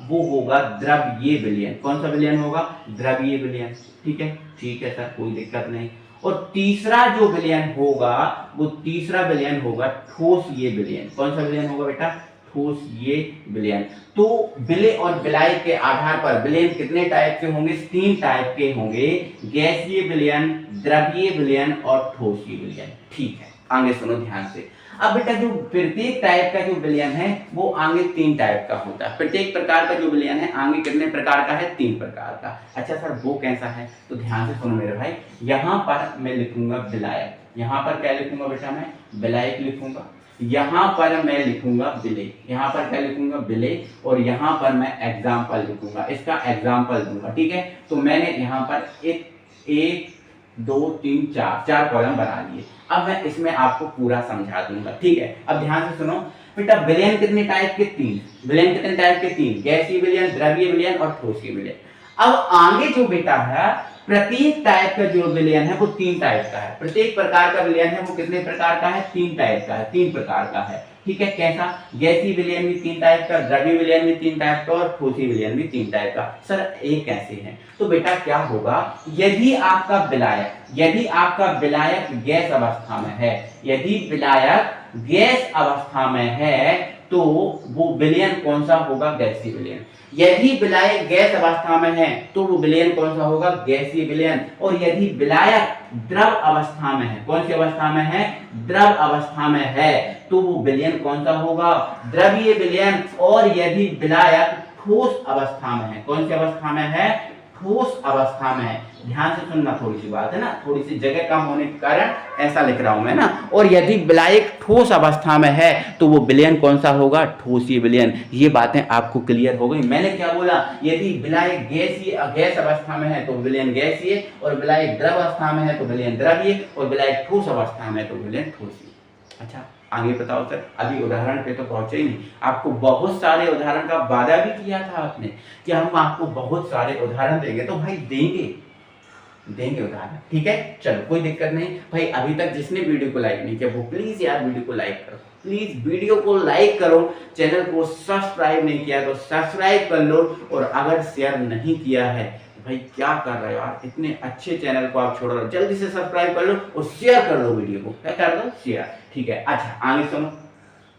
वो होगा द्रव्यीय विलयन। कौन सा विलयन होगा? द्रव्यीय विलयन, ठीक है, ठीक है सर कोई दिक्कत नहीं। और तीसरा जो विलयन होगा वो तीसरा विलयन होगा ठोसीय विलयन। कौन सा विलयन होगा बेटा? ठोसीय विलयन। तो विलय और विलायक के आधार पर विलयन कितने टाइप के होंगे? 3 टाइप के होंगे, गैसीय विलयन, द्रव्यीय विलयन और ठोसीय विलयन, ठीक है। आगे सुनो ध्यान से। अब बेटा जो प्रत्येक टाइप का जो विलयन है वो आगे 3 टाइप का होता है। प्रत्येक प्रकार का जो विलयन है आगे कितने प्रकार का है? 3 प्रकार का। अच्छा सर वो कैसा है? तो ध्यान से सुनो मेरे भाई। यहाँ पर मैं लिखूंगा विलायक, यहाँ पर क्या लिखूंगा बेटा? मैं विलायक लिखूंगा। यहाँ पर मैं लिखूंगा विलय, यहाँ पर क्या लिखूंगा? विलय। और यहाँ पर मैं एग्जाम्पल लिखूंगा, इसका एग्जाम्पल दूंगा, ठीक है। तो मैंने यहाँ पर एक 2 3 4 कॉलम बना लिए। अब मैं इसमें आपको पूरा समझा दूंगा, ठीक है। अब ध्यान से सुनो बेटा, विलयन कितने टाइप के? 3। विलयन कितने टाइप के? 3। गैसीय विलयन, द्रव्यीय विलयन और ठोसीय विलयन। अब आगे जो बेटा है प्रत्येक टाइप का जो विलयन है वो 3 टाइप का है। प्रत्येक प्रकार का विलयन है वो कितने प्रकार का है? 3 टाइप का है, 3 प्रकार का है, ठीक है। कैसा? गैसीय विलयन भी 3 टाइप का, द्रव्यीय विलयन भी 3 टाइप का और ठोसीय विलयन भी 3 टाइप का। सर एक कैसे है? तो बेटा क्या होगा, यदि आपका विलायक गैस अवस्था में है, यदि विलायक गैस अवस्था में है तो वो विलयन कौन सा होगा? गैसीय विलयन। यदि विलायक गैस अवस्था में है तो वो विलयन कौन सा होगा? गैसीय विलयन। और यदि विलायक द्रव अवस्था में है, कौन सी अवस्था में है? द्रव अवस्था में है, तो वो विलयन कौन सा होगा? द्रव्यीय विलयन। और यदि विलायक ठोस अवस्था में है, कौन सी अवस्था में है? ठोस अवस्था में है। ध्यान से सुनना, थोड़ी सी बात है ना, थोड़ी सी जगह कम होने के कारण ऐसा लिख रहा हूं मैं ना। और यदि विलायक ठोस अवस्था में है तो वो विलयन कौन सा होगा? ठोसीय विलयन। ये बातें आपको क्लियर हो गई। मैंने क्या बोला? यदि विलायक गैस अवस्था में है तो विलयन गैसीय, और विलायक द्रव अवस्था में है तो विलयन द्रव्यीय, और विलायक ठोस अवस्था में है तो विलयन ठोसीय। अच्छा आगे बताओ सर। अभी उदाहरण पे तो पहुंचे ही नहीं, आपको बहुत सारे उदाहरण का वादा भी किया था आपने कि हम आपको बहुत सारे उदाहरण देंगे, तो भाई देंगे उदाहरण, ठीक है। चलो कोई दिक्कत नहीं भाई। अभी तक जिसने वीडियो को लाइक नहीं किया वो प्लीज यार वीडियो को लाइक करो, प्लीज वीडियो को लाइक करो। चैनल को सब्सक्राइब नहीं किया तो सब्सक्राइब कर लो। और अगर शेयर नहीं किया है भाई क्या कर रहे हो यार, इतने अच्छे चैनल को आप छोड़ रहे हो, जल्दी से सब्सक्राइब कर लो और शेयर कर लो वीडियो को, क्या कर दो? शेयर, ठीक है। अच्छा आगे सुनो।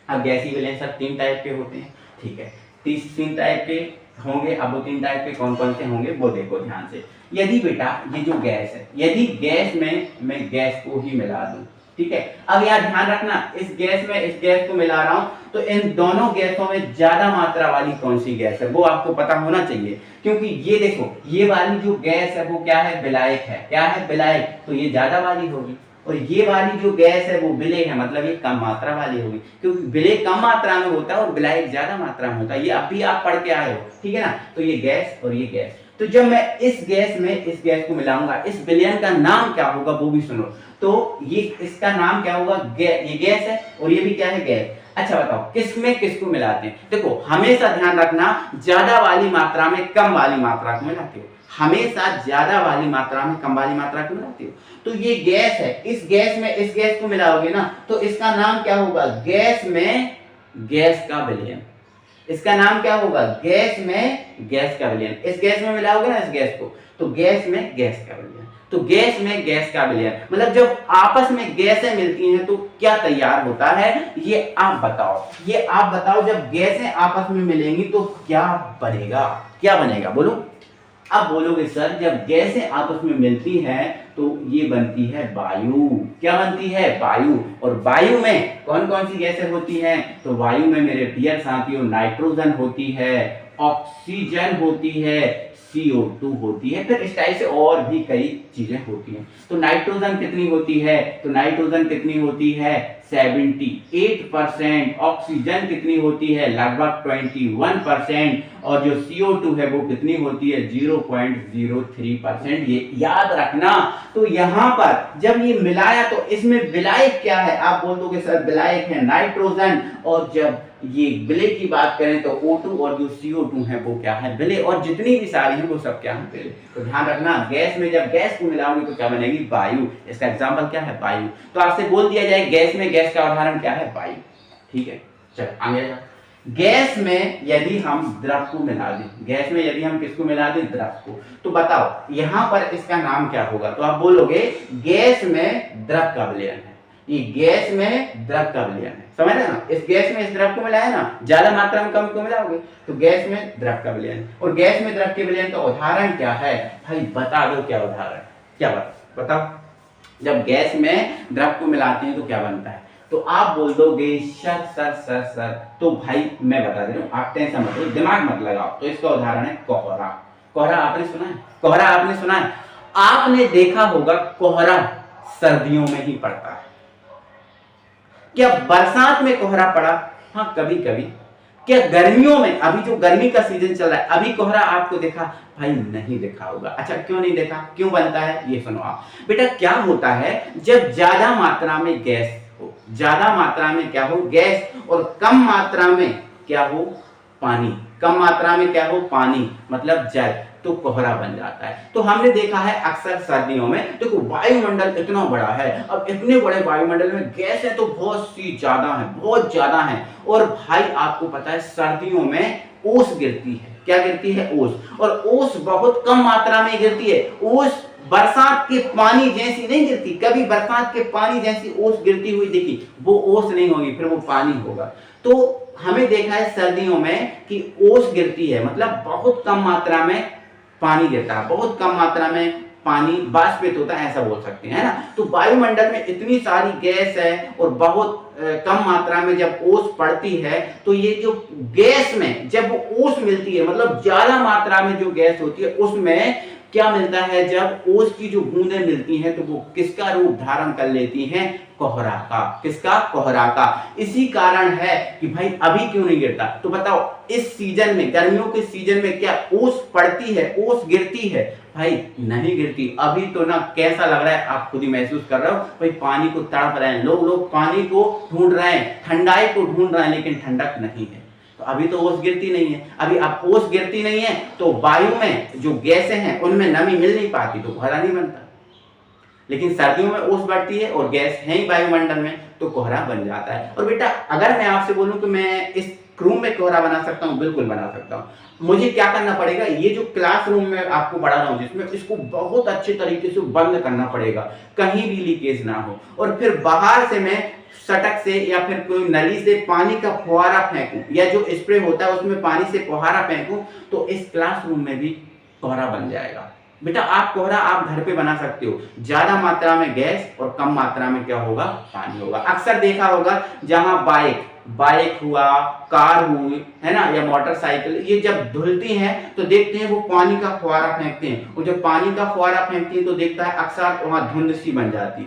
अब गैसीय विलयन सर 3 टाइप के होते हैं, ठीक है। 3 टाइप के होंगे। अब वो 3 टाइप के कौन कौन से होंगे वो देखो ध्यान से। यदि बेटा ये जो गैस है, यदि गैस में मैं गैस को ही मिला दूं, ठीक है। अब यार ध्यान रखना, इस गैस को मिला रहा हूं तो इन दोनों गैसों में ज्यादा मात्रा वाली कौन सी गैस है वो आपको पता होना चाहिए। क्योंकि ये देखो, ये वाली जो गैस है वो क्या है? विलायक है। क्या है? विलायक। तो ये ज्यादा वाली होगी। और ये वाली जो गैस है वो विलय है, मतलब ये कम मात्रा वाली होगी। क्योंकि विलय कम मात्रा में होता है और विलायक ज्यादा मात्रा में होता है। ये अभी आप पढ़ के आए हो, ठीक है ना। तो ये गैस और ये गैस, तो जब मैं इस गैस को मिलाऊंगा, इस विलयन का नाम क्या होगा वो भी सुनो। तो ये इसका नाम क्या होगा? ये गैस है और ये भी क्या है? गैस। अच्छा बताओ किसमें किसको मिलाते हैं? देखो हमेशा ध्यान रखना, ज्यादा वाली मात्रा में कम वाली मात्रा को मिलाते हो, हमेशा ज्यादा वाली मात्रा में कम वाली मात्रा को मिलाते हो। तो ये गैस है, इस गैस को मिलाओगे ना तो इसका नाम क्या होगा? गैस में गैस का विलयन। इसका नाम क्या होगा? गैस में गैस का विलयन। इस गैस में मिलाओगे ना इस गैस को, तो गैस में गैस का विलयन। तो गैस में गैस का विलयन मतलब जब आपस में गैसें मिलती हैं तो क्या तैयार होता है? ये आप बताओ, जब गैसें आपस में मिलेंगी तो क्या बनेगा? क्या बनेगा बोलो? अब बोलोगे सर जब गैसें आपस में मिलती हैं तो ये बनती है वायु। क्या बनती है? वायु। और वायु में कौन कौन सी गैसें होती हैं? तो वायु में मेरे डियर साथियों नाइट्रोजन होती है, ऑक्सीजन होती है, CO2 होती है, फिर इस टाइप से और भी कई चीजें होती हैं। तो नाइट्रोजन कितनी होती है? तो नाइट्रोजन कितनी होती है? 78%। ऑक्सीजन कितनी होती है? लगभग 21%। और जो CO2 है वो कितनी होती है? 0.03%। ये याद रखना। तो यहां पर जब ये मिलाया तो इसमें विलायक क्या है? आप बोल दोगे सर विलायक है नाइट्रोजन, और जब ये विलय की बात करें तो O2 और जो CO2 है वो क्या है? विलय। और जितनी भी सारी है वो सब क्या है? विलय। तो ध्यान रखना गैस में जब गैस को मिलाओगे तो क्या बनेगी? वायु। इसका एग्जांपल क्या है? वायु। तो आपसे बोल दिया जाए गैस में, गैस का उदाहरण क्या है? वायु। ठीक है, चलो आगे जाओ। गैस में यदि हम द्रव को मिला दें, गैस में यदि हम किसको मिला दें? द्रव को, तो बताओ यहां पर इसका नाम क्या होगा? तो आप बोलोगे गैस में द्रव का विलयन है। ये गैस में द्रव का विलयन है, समझ रहे ना? इस गैस में इस द्रव को मिलाया ना, ज्यादा मात्रा में कम को मिलाओगे तो गैस में द्रव का विलयन। और गैस में द्रव के विलयन का उदाहरण क्या है? भाई बता दो क्या उदाहरण, क्या बताओ। जब गैस में द्रव को मिलाते हैं तो क्या बनता है? तो आप बोल दोगे सर सर सर सर। तो भाई मैं बता दे रहा हूं, आप टेंशन मत लो, दिमाग मत लगाओ। तो इसका उदाहरण है कोहरा। कोहरा आपने सुना है? कोहरा आपने सुना है? आपने देखा होगा कोहरा सर्दियों में ही पड़ता है। क्या बरसात में कोहरा पड़ा? हाँ कभी कभी। क्या गर्मियों में, अभी जो गर्मी का सीजन चल रहा है, अभी कोहरा आपको देखा? भाई नहीं देखा होगा। अच्छा क्यों नहीं देखा? क्यों बनता है ये सुनो आप। बेटा क्या होता है जब ज्यादा मात्रा में गैस हो, ज्यादा मात्रा में क्या हो? गैस, और कम मात्रा में क्या हो? पानी। कम मात्रा में क्या हो? पानी, मतलब जल, तो कोहरा बन जाता है। तो हमने देखा है अक्सर सर्दियों में, देखो वायुमंडल इतना बड़ा है, अब इतने बड़े वायुमंडल में गैसें तो बहुत सी ज्यादा हैं, बहुत ज्यादा हैं। और भाई आपको पता है सर्दियों में ओस गिरती है। क्या गिरती है? ओस। और ओस बहुत कम मात्रा में गिरती है। ओस बरसात के पानी जैसी नहीं गिरती। कभी बरसात के पानी जैसी ओस गिरती हुई देखी? वो ओस नहीं होगी, फिर वो पानी होगा। तो हमें देखा है सर्दियों में कि ओस गिरती है, मतलब बहुत कम मात्रा में पानी गिरता है, बहुत कम मात्रा में पानी वाष्पित होता है, ऐसा बोल सकते हैं, है ना? तो वायुमंडल में इतनी सारी गैस है और बहुत कम मात्रा में जब ओस पड़ती है, तो ये जो गैस में जब ओस मिलती है, मतलब ज्यादा मात्रा में जो गैस होती है उसमें क्या मिलता है? जब ओस की जो बूंदें मिलती हैं तो वो किसका रूप धारण कर लेती हैं? कोहरा का। किसका? कोहरा का। इसी कारण है कि भाई अभी क्यों नहीं गिरता? तो बताओ इस सीजन में, गर्मियों के सीजन में क्या ओस पड़ती है? ओस गिरती है? भाई नहीं गिरती। अभी तो ना कैसा लग रहा है आप खुद ही महसूस कर रहे हो, भाई पानी को तड़प रहे हैं लोग पानी को ढूंढ रहे हैं, ठंडाई को ढूंढ रहे हैं, लेकिन ठंडक नहीं है। तो अभी तो ओस गिरती नहीं है। अभी अब ओस गिरती नहीं है तो वायु में जो गैसें हैं उनमें नमी मिल नहीं पाती, तो कोहरा नहीं बनता। लेकिन सर्दियों में ओस बढ़ती है और गैस है ही वायुमंडल में, तो कोहरा बन जाता है। और बेटा अगर मैं आपसे बोलूं कि मैं इस रूम में कोहरा बना सकता हूं, बिल्कुल बना सकता हूं। मुझे क्या करना पड़ेगा? ये जो क्लासरूम में आपको पढ़ा रहा हूं जिसमें, इसको बहुत अच्छे तरीके से बंद करना पड़ेगा, कहीं भी लीकेज ना हो। और फिर बाहर से मैं सटक से या फिर कोई नली से पानी का फुहारा फेंकूं, या जो स्प्रे होता है उसमें पानी से फुहारा फेंकूं, तो इस क्लासरूम में भी कोहरा बन जाएगा। बेटा आप कोहरा आप घर पे बना सकते हो, ज्यादा मात्रा में गैस और कम मात्रा में क्या होगा? पानी होगा। अक्सर देखा होगा जहां बाइक हुआ, कार हुई, है ना, या मोटरसाइकिल, ये जब धुलती हैं तो देखते हैं वो पानी का फुहारा फेंकते हैं, और जब पानी का फुहारा फेंकती हैं तो देखता है अक्सर वहां धुंध सी बन जाती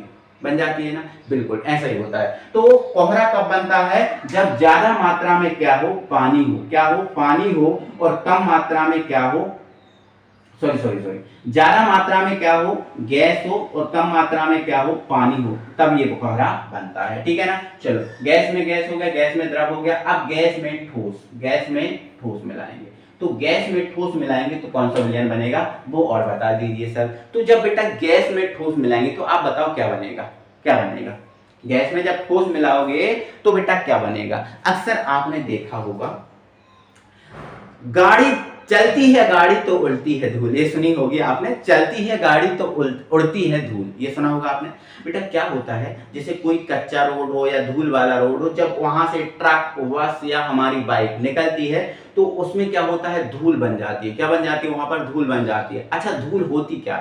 है ना। बिल्कुल ऐसा ही होता है। तो कोहरा कब बनता है? जब ज्यादा मात्रा में क्या हो? पानी हो। क्या हो? पानी हो। और कम मात्रा में क्या हो? सॉरी ज्यादा मात्रा में क्या हो? गैस हो। और कम मात्रा में क्या हो? पानी हो। तब ये कोहरा बनता है। ठीक है ना? चलो गैस में गैस हो गया, गैस में द्रव हो गया। अब गैस में ठोस मिलाएंगे। तो गैस में ठोस मिलाएंगे तो कौन सा विलयन बनेगा वो और बता दीजिए सर। तो जब बेटा गैस में ठोस मिलाएंगे तो आप बताओ क्या बनेगा? गैस में जब ठोस मिलाओगे तो बेटा क्या बनेगा? अक्सर आपने देखा होगा गाड़ी चलती है गाड़ी तो उड़ती है धूल, ये सुनी होगी आपने, चलती है गाड़ी तो उड़ती है धूल, ये सुना होगा आपने। बेटा क्या होता है, जैसे कोई कच्चा रोड हो या धूल वाला रोड हो, जब वहां से ट्रक बस या हमारी बाइक निकलती है तो उसमें क्या होता है, धूल बन जाती है। क्या बन जाती है, वहां पर धूल बन जाती है। अच्छा धूल होती क्या,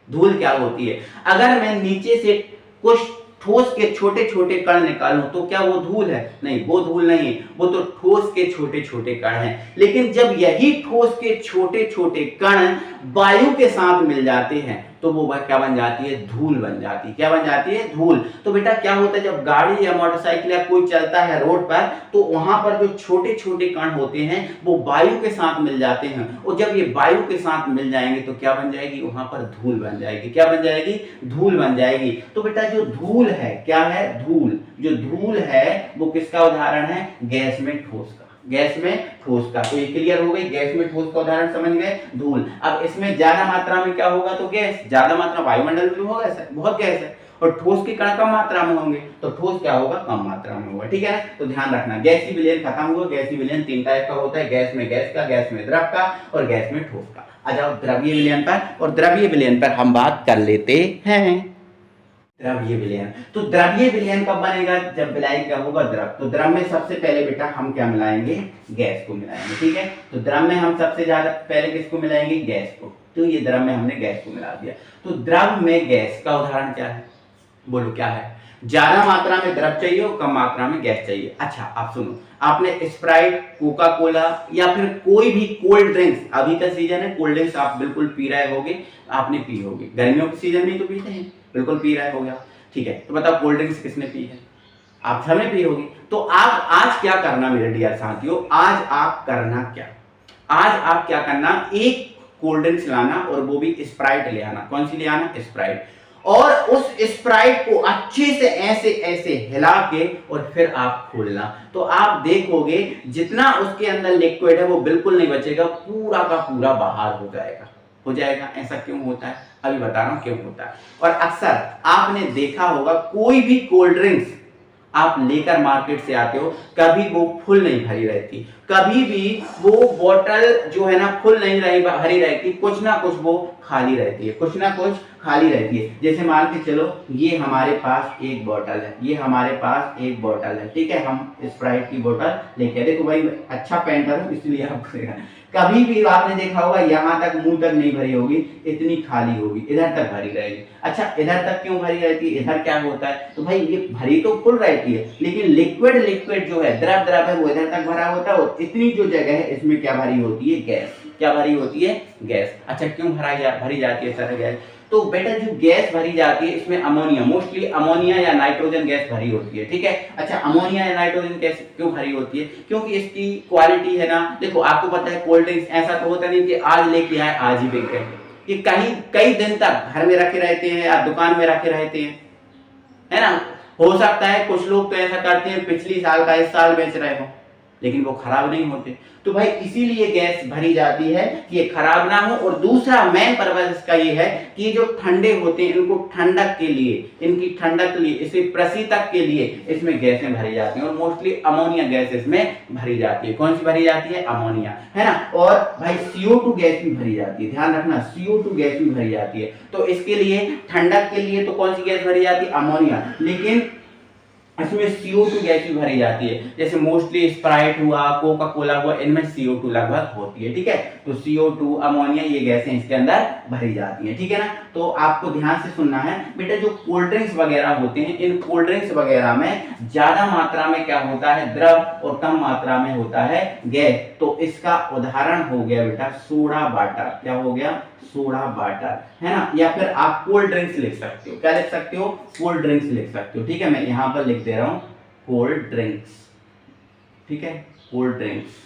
धूल क्या होती है, अगर मैं नीचे से कुछ ठोस के छोटे छोटे कण निकालूं तो क्या वो धूल है, नहीं वो धूल नहीं है, वो तो ठोस के छोटे छोटे कण हैं। लेकिन जब यही ठोस के छोटे छोटे कण वायु के साथ मिल जाते हैं तो वो क्या बन जाती है, धूल बन जाती है। क्या बन जाती है, धूल। तो बेटा क्या होता है, जब गाड़ी या मोटरसाइकिल या कोई चलता है रोड पर तो वहां पर जो छोटे छोटे कण होते हैं वो वायु के साथ मिल जाते हैं, और जब ये वायु के साथ मिल जाएंगे तो क्या बन जाएगी, वहां पर धूल बन जाएगी। क्या बन जाएगी, धूल बन जाएगी। तो बेटा जो धूल है, क्या है, धूल। जो धूल है वो किसका उदाहरण है, गैस में ठोस का, गैस में ठोस का। तो ये क्लियर हो गई, गैस में ठोस का उदाहरण समझ गए, धूल। अब इसमें ज्यादा मात्रा में क्या होगा, तो गैस, ज्यादा मात्रा वायुमंडल में होगा, बहुत गैस है, और ठोस के कण कम मात्रा में होंगे तो ठोस क्या होगा, कम मात्रा में होगा। ठीक है ना, तो ध्यान रखना, गैसीय विलयन खत्म हुआ। गैसीय विलयन 3 टाइप का होता है, गैस में गैस का, गैस में द्रव का, और गैस में ठोस का। आ जाओ द्रव्य विलयन पर, और द्रव्य विलयन पर हम बात कर लेते हैं। द्रव्य विलयन, तो द्रव्य विलयन कब बनेगा, जब विलय क्या होगा, द्रव। तो द्रव में सबसे पहले बेटा हम क्या मिलाएंगे, गैस को मिलाएंगे। ठीक है, तो द्रव में हम सबसे ज्यादा पहले किसको मिलाएंगे, गैस को। तो ये द्रव में हमने गैस को मिला दिया। तो द्रव में गैस का उदाहरण क्या है, बोलो क्या है, ज्यादा मात्रा में द्रव चाहिए और कम मात्रा में गैस चाहिए। अच्छा आप सुनो, आपने स्प्राइट, कोका कोला या फिर कोई भी कोल्ड ड्रिंक्स, अभी का सीजन है, कोल्ड ड्रिंक्स आप बिल्कुल पी रहे होगे, आपने पी होगी, गर्मियों के सीजन में तो पीते हैं, बिल्कुल पी रहे होगे आप। ठीक है, तो बताओ कोल्ड ड्रिंक्स किसने पी है, आप सबने पी होगी। तो आप आज क्या करना मेरे डियर साथियों, आज आप करना क्या, आज आप क्या करना, एक कोल्ड ड्रिंक्स लाना और वो भी स्प्राइट ले आना। कौन सी ले आना, स्प्राइट। और उस स्प्राइट को अच्छे से ऐसे ऐसे हिला के और फिर आप खोलना, तो आप देखोगे जितना उसके अंदर लिक्विड है वो बिल्कुल नहीं बचेगा, पूरा का पूरा बाहर हो जाएगा, हो जाएगा। ऐसा क्यों होता है, अभी बता रहा हूं क्यों होता है। और अक्सर आपने देखा होगा कोई भी कोल्ड ड्रिंक्स आप लेकर मार्केट से आते हो, कभी वो फुल नहीं भरी रहती, कभी भी वो बोतल जो है ना फुल नहीं भरी रहती, कुछ ना कुछ वो खाली रहती है, कुछ ना कुछ खाली रहती है। जैसे मान के चलो ये हमारे पास एक बोतल है, ये हमारे पास एक बोतल है, ठीक है, हम स्प्राइट की बोतल लेके, देखो भाई अच्छा पेंटर हूं इसलिए आप कभी भी आपने देखा होगा यहाँ तक मुंह तक नहीं भरी होगी, इतनी खाली होगी, इधर तक भरी रहेगी। अच्छा इधर तक क्यों भरी रहती है, इधर क्या होता है, तो भाई ये भरी तो फुल रहती है, लेकिन लिक्विड जो है, द्रव है, वो इधर तक भरा होता है, और इतनी जो जगह है इसमें क्या भरी होती है, गैस। क्या भरी होती है, गैस। अच्छा क्यों भरी जाती है सर गैस, तो बेटा जो गैस भरी जाती है इसमें अमोनिया, मोस्टली अमोनिया या नाइट्रोजन गैस भरी होती है। ठीक है, अच्छा अमोनिया या नाइट्रोजन गैस क्यों भरी होती है, क्योंकि इसकी क्वालिटी है ना, देखो आपको पता है कोल्ड ड्रिंक्स ऐसा तो होता नहीं कि आज लेके आए आज ही बिक गए, ये कई दिन तक घर में रखे रहते हैं या दुकान में रखे रहते हैं, है ना। हो सकता है कुछ लोग तो ऐसा करते हैं पिछली साल का इस साल बेच रहे हो, लेकिन वो खराब नहीं होते। तो भाई इसीलिए गैस भरी जाती है कि ये खराब ना हो। और दूसरा मेन पर्पस इसका ये है कि ये जो ठंडे होते हैं इनको ठंडक के लिए, इनकी ठंडक के लिए, इसे प्रशीतक के लिए इसमें गैसें भरी जाती हैं, और मोस्टली अमोनिया गैस इसमें भरी जाती है। कौन सी भरी जाती है, अमोनिया, है ना। और भाई CO2 गैस भी भरी जाती है, ध्यान रखना CO2 गैस भी भरी जाती है। तो इसके लिए ठंडक के लिए तो कौन सी गैस भरी जाती है, अमोनिया, लेकिन इसमें CO2 गैस भी भरी जाती है। जैसे मोस्टली स्प्राइट हुआ, कोका कोला हुआ, इनमें CO2 लगभग होती है। ठीक है, तो CO2 अमोनिया ये गैसें इसके अंदर भरी जाती हैं। ठीक है ना, तो आपको ध्यान से सुनना है बेटा, जो कोल्ड ड्रिंक्स वगैरह होते हैं, इन कोल्ड ड्रिंक्स वगैरह में ज्यादा मात्रा में क्या होता है, द्रव, और कम मात्रा में होता है गैस। तो इसका उदाहरण हो गया बेटा सोडा वाटर। क्या हो गया, सोडा वाटर, है ना। या फिर आप कोल्ड ड्रिंक्स लिख सकते हो, क्या लिख सकते हो, कोल्ड ड्रिंक्स लिख सकते हो। ठीक है, मैं यहां पर लिख दे रहा हूं कोल्ड ड्रिंक्स, ठीक है, कोल्ड ड्रिंक्स,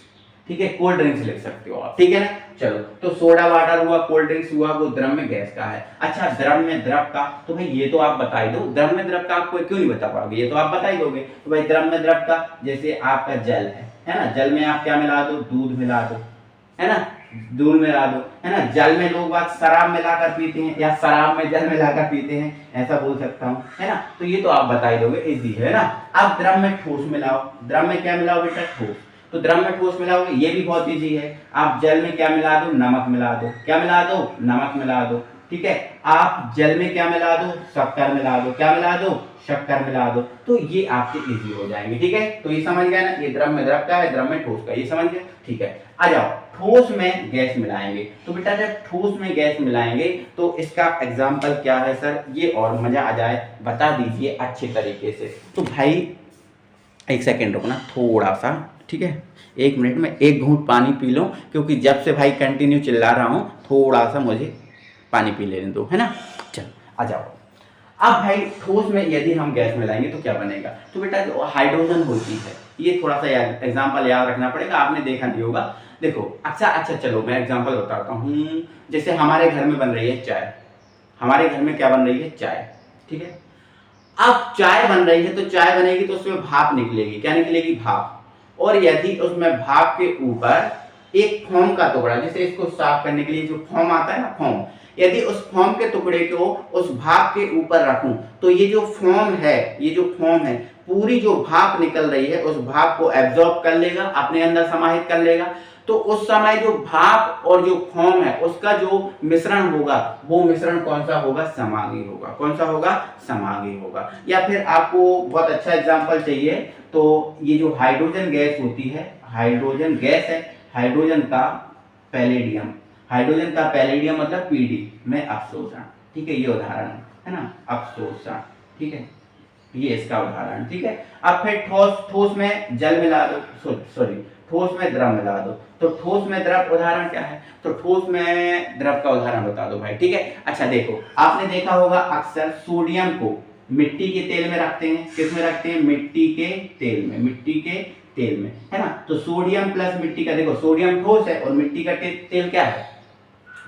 ठीक है, कोल्ड ड्रिंक्स लिख सकते हो आप। ठीक है ना, चलो, तो सोडा वाटर हुआ, कोल्ड ड्रिंक्स हुआ, वो द्रव में गैस का है। अच्छा द्रव में द्रव का, तो भाई ये तो आप बता ही दो, द्रव में द्रव का आपको क्यों नहीं बता पाओगे, ये तो आप बता ही दोगे। तो भाई द्रव में द्रव का, जैसे आपका जल है ना, जल में आप क्या मिला दो, दूध मिला दो, है ना, दूध मिला दो, है ना। जल में लोग बात शराब मिलाकर पीते हैं, या शराब में जल मिलाकर पीते हैं, ऐसा बोल सकता हूं, है ना। तो ये तो आप बता ही दोगे, इजी है ना। अब द्रव में ठोस मिलाओ, द्रव में क्या मिलाओ बेटा, ठोस। तो द्रव में ठोस मिलाओगे, ये भी बहुत इजी है। आप जल में क्या मिला दो, नमक मिला दो, क्या मिला दो, नमक मिला दो, ठीक है। आप जल में क्या मिला दो, शक्कर मिला दो, क्या मिला दो, शक्कर मिला दो, तो ये आपके इजी हो जाएंगे, ठीक है। तो ये समझ गया ना, ये द्रव में द्रव का है, द्रव में ठोस का, ये समझ गया, ठीक है। आ जाओ, ठोस में गैस मिलाएंगे। तो बेटा जब ठोस में गैस मिलाएंगे तो इसका एग्जाम्पल क्या है सर, ये और मजा आ जाए, बता दीजिए अच्छे तरीके से। तो भाई एक सेकेंड रुकना थोड़ा सा, ठीक है, 1 मिनट में 1 घूंट पानी पी लो, क्योंकि जब से भाई कंटिन्यू चिल्ला रहा हूँ, थोड़ा सा मुझे पानी पी लेने दो, है ना। चलो आ जाओ। अब भाई ठोस में यदि हम गैस मिलाएंगे तो क्या बनेगा, तो बेटा जो हाइड्रोजन होती है, ये थोड़ा सा एग्जाम्पल याद रखना पड़ेगा, आपने देखा नहीं होगा। देखो अच्छा चलो मैं एग्जाम्पल बताता हूँ। जैसे हमारे घर में बन रही है चाय, हमारे घर में क्या बन रही है, चाय, ठीक है। अब चाय बन रही है, तो चाय बनेगी तो उसमें भाप निकलेगी, क्या निकलेगी, भाप। और यदि उसमें भाप के ऊपर एक फोम का टुकड़ा, जैसे इसको साफ करने के लिए जो फोम आता है ना, फोम, यदि उस फोम के टुकड़े को उस भाप के ऊपर रखूं, तो ये जो फोम है, ये जो फोम है, पूरी जो भाप निकल रही है उस भाप को एब्जॉर्ब कर लेगा, अपने अंदर समाहित कर लेगा। तो उस समय जो भाप और जो फोम है उसका जो मिश्रण होगा, वो मिश्रण कौन सा होगा, समांगी होगा। कौन सा होगा, समांगी होगा। या फिर आपको बहुत अच्छा एग्जांपल चाहिए तो ये जो हाइड्रोजन गैस होती है, हाइड्रोजन गैस है, हाइड्रोजन का पैलेडियम, हाइड्रोजन का पैलेडियम मतलब पीडी में अवशोषण, ठीक है, ये उदाहरण है ना, अवशोषण, ठीक है, ये इसका उदाहरण, ठीक है। अब फिर ठोस में जल मिला दो, सॉरी ठोस में द्रव मिला दो, तो ठोस में द्रव उदाहरण क्या है, तो ठोस में द्रव का उदाहरण बता दो भाई, ठीक है। अच्छा देखो, आपने देखा होगा अक्सर सोडियम को मिट्टी के तेल में रखते हैं, किस में रखते हैं, मिट्टी के तेल में, मिट्टी के तेल में, है ना। तो सोडियम प्लस मिट्टी का, देखो सोडियम ठोस है और मिट्टी का तेल क्या है,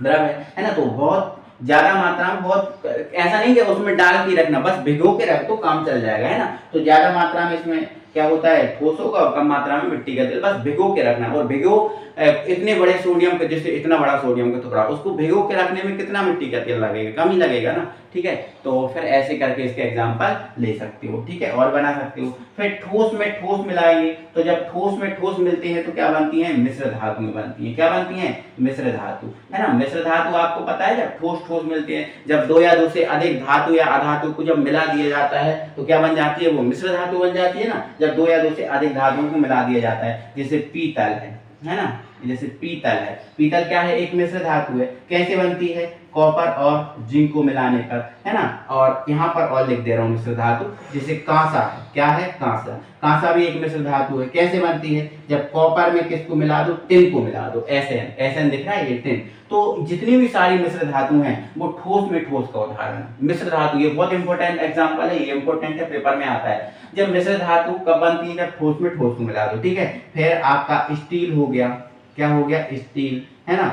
द्रव है ना। तो बहुत ज्यादा मात्रा में, बहुत ऐसा नहीं कि उसमें डाल के रखना, बस भिगो के रख तो काम चल जाएगा, है ना। तो ज्यादा मात्रा में इसमें क्या होता है, ठोस होगा, और कम मात्रा में मिट्टी का तेल, बस भिगो के रखना। और भिगो इतने बड़े सोडियम का, जैसे इतना बड़ा सोडियम का टुकड़ा, उसको भिगो के रखने में कितना मिट्टी का तेल लगेगा, कम ही लगेगा ना, ठीक है। तो फिर ऐसे करके इसके एग्जांपल ले सकते हो, ठीक है, और बना सकते हो। फिर ठोस में ठोस मिलाएंगे, तो जब ठोस में ठोस मिलते हैं तो क्या बनती है, मिश्र धातु बनती है, क्या बनती है, मिश्र धातु, है ना। मिश्र धातु आपको पता है, जब ठोस ठोस मिलते हैं, जब 2 या 2 से अधिक धातु या अधातु को जब मिला दिया जाता है तो क्या बन जाती है, वो मिश्र धातु बन जाती है ना। जब 2 या 2 से अधिक धातुओं को मिला दिया जाता है, जैसे पीतल है ना, जैसे पीतल है, पीतल क्या है, एक मिश्र धातु है। कैसे बनती है, कॉपर और जिंक को मिलाने पर, है ना। और यहाँ पर और लिख दे रहा हूँ मिश्र धातु, जैसे कांसा है, क्या है, कांसा, कांसा भी एक मिश्र धातु है। कैसे बनती है, जब कॉपर में किसको मिला दो, टिन को मिला दो, एसएन दिख रहा है, ये टिन। तो जितनी भी सारी मिश्र धातु हैं वो ठोस में ठोस का उदाहरण। मिश्र धातु ये बहुत इंपॉर्टेंट एग्जांपल है, ये इंपॉर्टेंट है, पेपर में आता है। जब मिश्र धातु कब बनती है, जब ठोस में ठोस को मिला दो, ठीक है। फिर आपका स्टील हो गया, क्या हो गया, स्टील, है ना।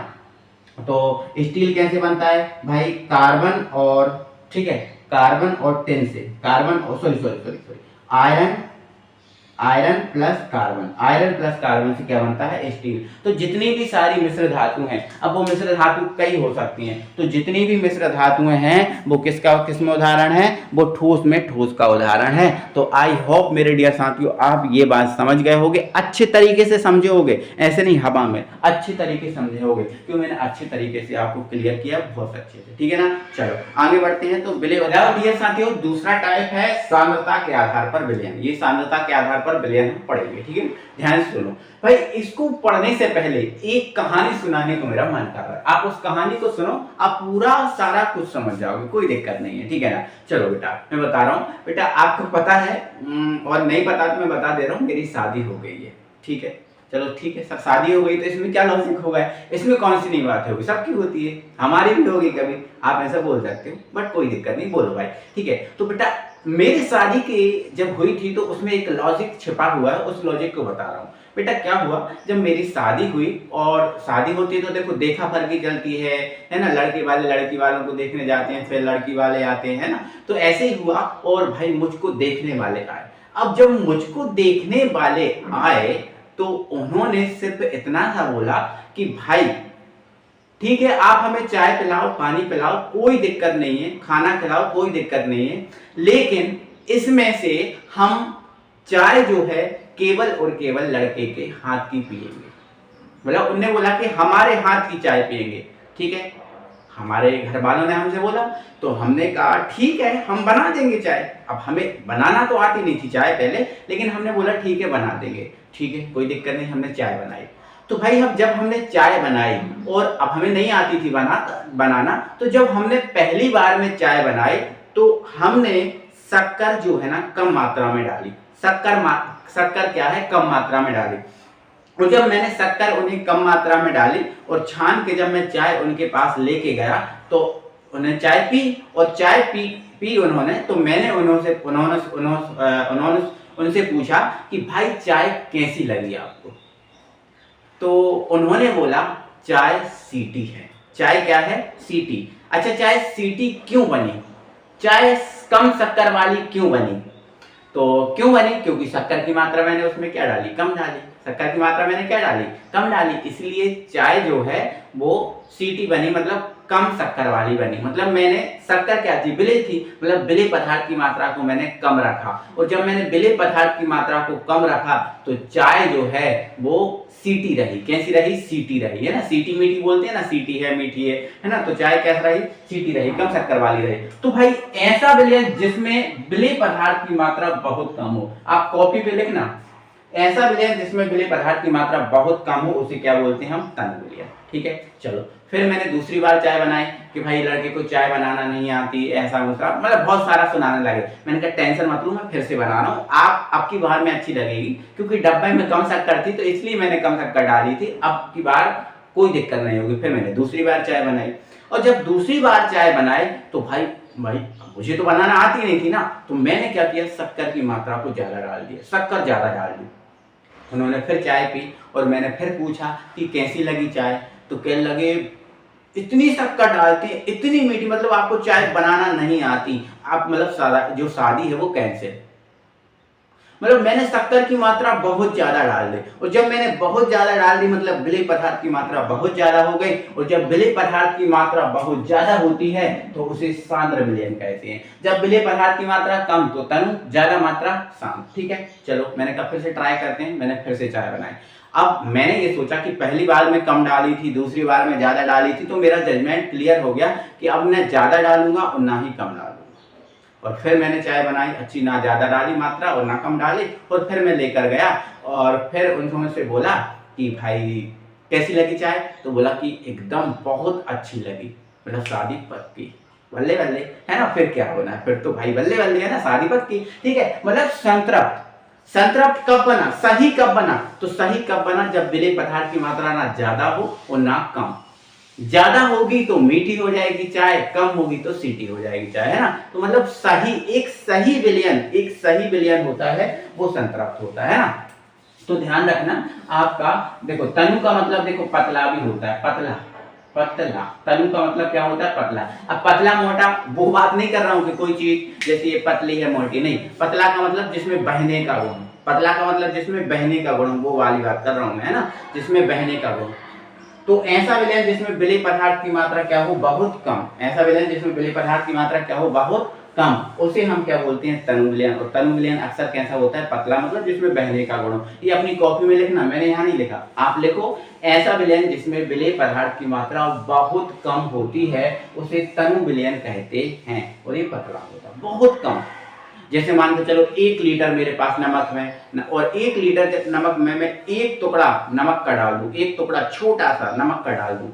तो स्टील कैसे बनता है भाई, कार्बन और, ठीक है, कार्बन और टिन से, कार्बन और sorry iron plus carbon, iron plus carbon से क्या बनता है, स्टील। तो जितनी भी सारी मिश्र धातु हैं, अब वो मिश्र धातु कई हो सकती हैं, तो जितनी भी मिश्र धातुएं हैं वो किसमें उदाहरण है, वो ठोस में ठोस का उदाहरण है। तो आई होप मेरे डियर साथियों आप ये बात समझ गए होगे, अच्छे तरीके से समझे होगे, ऐसे नहीं हवा में, अच्छे तरीके से समझे होगे, क्यों मैंने अच्छे तरीके से आपको क्लियर किया बहुत अच्छे से, ठीक है ना। चलो आगे बढ़ते हैं। तो विलय डियर साथियों, दूसरा टाइप है सांद्रता के आधार पर विलयन। ये सांद्रता के आधार पर विलयन हम पढ़ेंगे, ठीक है, ध्यान से सुनो भाई। इसको पढ़ने से पहले एक कहानी सुनाने को मेरा मन कर रहा है, आप उस कहानी को सुनो, आप पूरा सारा कुछ समझ जाओगे, कोई दिक्कत नहीं है, ठीक है ना। चलो बेटा मैं बता रहा हूँ, बेटा आपको पता है और नहीं पता तो मैं बता दे रहा हूँ, मेरी शादी हो गई है, ठीक है। चलो ठीक है सर, शादी हो गई तो इसमें क्या लॉजिक होगा, इसमें कौन सी नई बात होगी, सबकी होती है, हमारी भी होगी कभी, आप ऐसा बोल सकते हो, बट कोई दिक्कत नहीं, बोलो भाई, ठीक है। तो बेटा मेरी शादी की जब हुई थी तो उसमें एक लॉजिक छिपा हुआ है, उस लॉजिक को बता रहा हूँ। बेटा क्या हुआ, जब मेरी शादी हुई, और शादी होती है तो देखो देखा फरकी चलती है ना, लड़के वाले लड़की वालों को देखने जाते हैं, फिर लड़की वाले आते हैं ना, तो ऐसे ही हुआ। और भाई मुझको देखने वाले आए। अब जब मुझको देखने वाले आए तो उन्होंने सिर्फ इतना सा बोला कि भाई ठीक है, आप हमें चाय पिलाओ, पानी पिलाओ, कोई दिक्कत नहीं है, खाना खिलाओ, कोई दिक्कत नहीं है, लेकिन इसमें से हम चाय जो है केवल और केवल लड़के के हाथ की पिएंगे। मतलब उनने बोला कि हमारे हाथ की चाय पिएंगे। ठीक है, हमारे घर वालों ने हमसे बोला तो हमने कहा ठीक है हम बना देंगे चाय। अब हमें बनाना तो आती नहीं थी चाय पहले, लेकिन हमने बोला ठीक है बना देंगे। ठीक है, कोई दिक्कत नहीं, हमने चाय बनाई। तो भाई अब जब हमने चाय बनाई और अब हमें नहीं आती थी बनाना, तो जब हमने पहली बार में चाय बनाई तो हमने शक्कर जो है ना कम मात्रा में डाली। शक्कर क्या है, कम मात्रा में डाली। और जब मैंने शक्कर उन्हें कम मात्रा में डाली और छान के जब मैं चाय उनके पास लेके गया तो उन्हें चाय पी, और चाय पी उन्होंने, तो मैंने उनसे पूछा कि भाई चाय कैसी लगी आपको। तो उन्होंने बोला चाय सीटी है। चाय क्या है, सीटी। अच्छा, चाय सीटी क्यों बनी, चाय कम शक्कर वाली क्यों बनी? तो क्यों बनी, क्योंकि शक्कर की मात्रा मैंने उसमें क्या डाली, कम डाली। शक्कर की मात्रा मैंने क्या डाली, कम डाली, इसलिए चाय जो है वो सीटी बनी, मतलब कम शक्कर वाली बनी। मतलब मैंने शक्कर क्या थी, विलेय थी, मतलब विलेय पदार्थ की मात्रा को मैंने कम रखा। और जब मैंने विलेय पदार्थ की मात्रा को कम रखा तो चाय जो है वो सीटी रही। कैसी रही, सीटी रही, है ना। सीटी मीठी बोलते हैं ना, सीटी है मीठी है ना। तो चाय कैसा रही, सीटी रही, कम शक्कर वाली रही। तो भाई ऐसा विलयन जिसमें विलेय पदार्थ की मात्रा बहुत कम हो, आप कॉपी पे लिखना, ऐसा विलयन जिसमें विलेय पदार्थ की मात्रा बहुत कम हो उसे क्या बोलते हैं हम, तनु विलयन। ठीक है, चलो फिर मैंने दूसरी बार चाय बनाई कि भाई लड़के को चाय बनाना नहीं आती, ऐसा वैसा, मतलब बहुत सारा सुनाने लगे। मैंने कहा टेंशन मत लो, मैं फिर से बना रहा हूँ, आपकी बार में अच्छी लगेगी, क्योंकि डब्बे में कम शक्कर थी तो इसलिए मैंने कम शक्कर डाली थी। अब की बार कोई दिक्कत नहीं होगी। फिर मैंने दूसरी बार चाय बनाई, और जब दूसरी बार चाय बनाई तो भाई मुझे तो बनाना आती नहीं थी ना, तो मैंने क्या किया, शक्कर की मात्रा को ज्यादा डाल दिया, शक्कर ज्यादा डाल दी। उन्होंने फिर चाय पी और मैंने फिर पूछा कि कैसी लगी चाय, तो कहने लगे इतनी शक्कर डालते हैं, इतनी मीठी, मतलब आपको चाय बनाना नहीं आती, आप मतलब जो शादी है वो कैंसिल। मतलब मैंने शक्कर की मात्रा बहुत ज्यादा डाल दी, और जब मैंने बहुत ज्यादा डाल दी मतलब विलेय पदार्थ की मात्रा बहुत ज्यादा हो गई, और जब विलेय पदार्थ की मात्रा बहुत ज्यादा होती है तो उसे सांद्र विलयन कहते हैं। जब विलेय पदार्थ की मात्रा कम तो तनु, ज्यादा मात्रा सांद्र। ठीक है, चलो मैंने कहा फिर से ट्राई करते हैं। मैंने फिर से चाय बनाई। अब मैंने ये सोचा कि पहली बार में कम डाली थी, दूसरी बार में ज्यादा डाली थी, तो मेरा जजमेंट क्लियर हो गया कि अब मैं ज्यादा डालूंगा और ना ही कम डालूंगा। और फिर मैंने चाय बनाई अच्छी, ना ज्यादा डाली मात्रा और ना कम डाली, और फिर मैं लेकर गया और फिर उन्होंने से बोला कि भाई कैसी लगी चाय, तो बोला कि एकदम बहुत अच्छी लगी, मतलब शादी पक्की, बल्ले बल्ले, है ना। फिर क्या होना है, फिर तो भाई बल्ले बल्ले, है ना, शादी पक्की। ठीक है, मतलब संतृप्त। संतृप्त कब बना, सही कब बना, तो सही कब बना, जब विलेय पदार्थ की मात्रा ना ज्यादा हो और ना कम। ज्यादा होगी तो मीठी हो जाएगी चाय, कम होगी तो सीटी हो जाएगी चाय, है ना। तो मतलब सही, एक सही विलयन होता है वो संतृप्त होता है ना। तो ध्यान रखना आपका, देखो तनु का मतलब देखो पतला भी होता है, पतला तनु का मतलब क्या होता है, पतला। अब पतला मोटा वो बात नहीं कर रहा हूं कि कोई चीज जैसे ये पतली है मोटी, नहीं। पतला का मतलब जिसमें बहने का गुण, पतला का मतलब जिसमें बहने का गुण, वो वाली बात कर रहा हूं मैं, है ना, जिसमें बहने का गुण। तो ऐसा विलयन जिसमें विलेय पदार्थ की मात्रा क्या हो, बहुत कम, ऐसा विलयन जिसमें विलेय पदार्थ की मात्रा क्या हो, बहुत कम, उसे हम क्या बोलते हैं, तनु विलयन। और तनु विलयन अक्सर कैसा होता है, पतला, मतलब जिसमें बहने का गुण हो। ये अपनी कॉपी में लिखना, मैंने यहाँ नहीं लिखा, आप लिखो ऐसा विलयन जिसमें विलेय पदार्थ की मात्रा बहुत कम होती है उसे तनु विलयन कहते हैं, और ये पतला होता है, बहुत कम। जैसे मान के चलो 1 लीटर मेरे पास नमक है और 1 लीटर नमक में मैं 1 टुकड़ा नमक का डाल दूं, 1 टुकड़ा छोटा सा नमक का डाल दूं,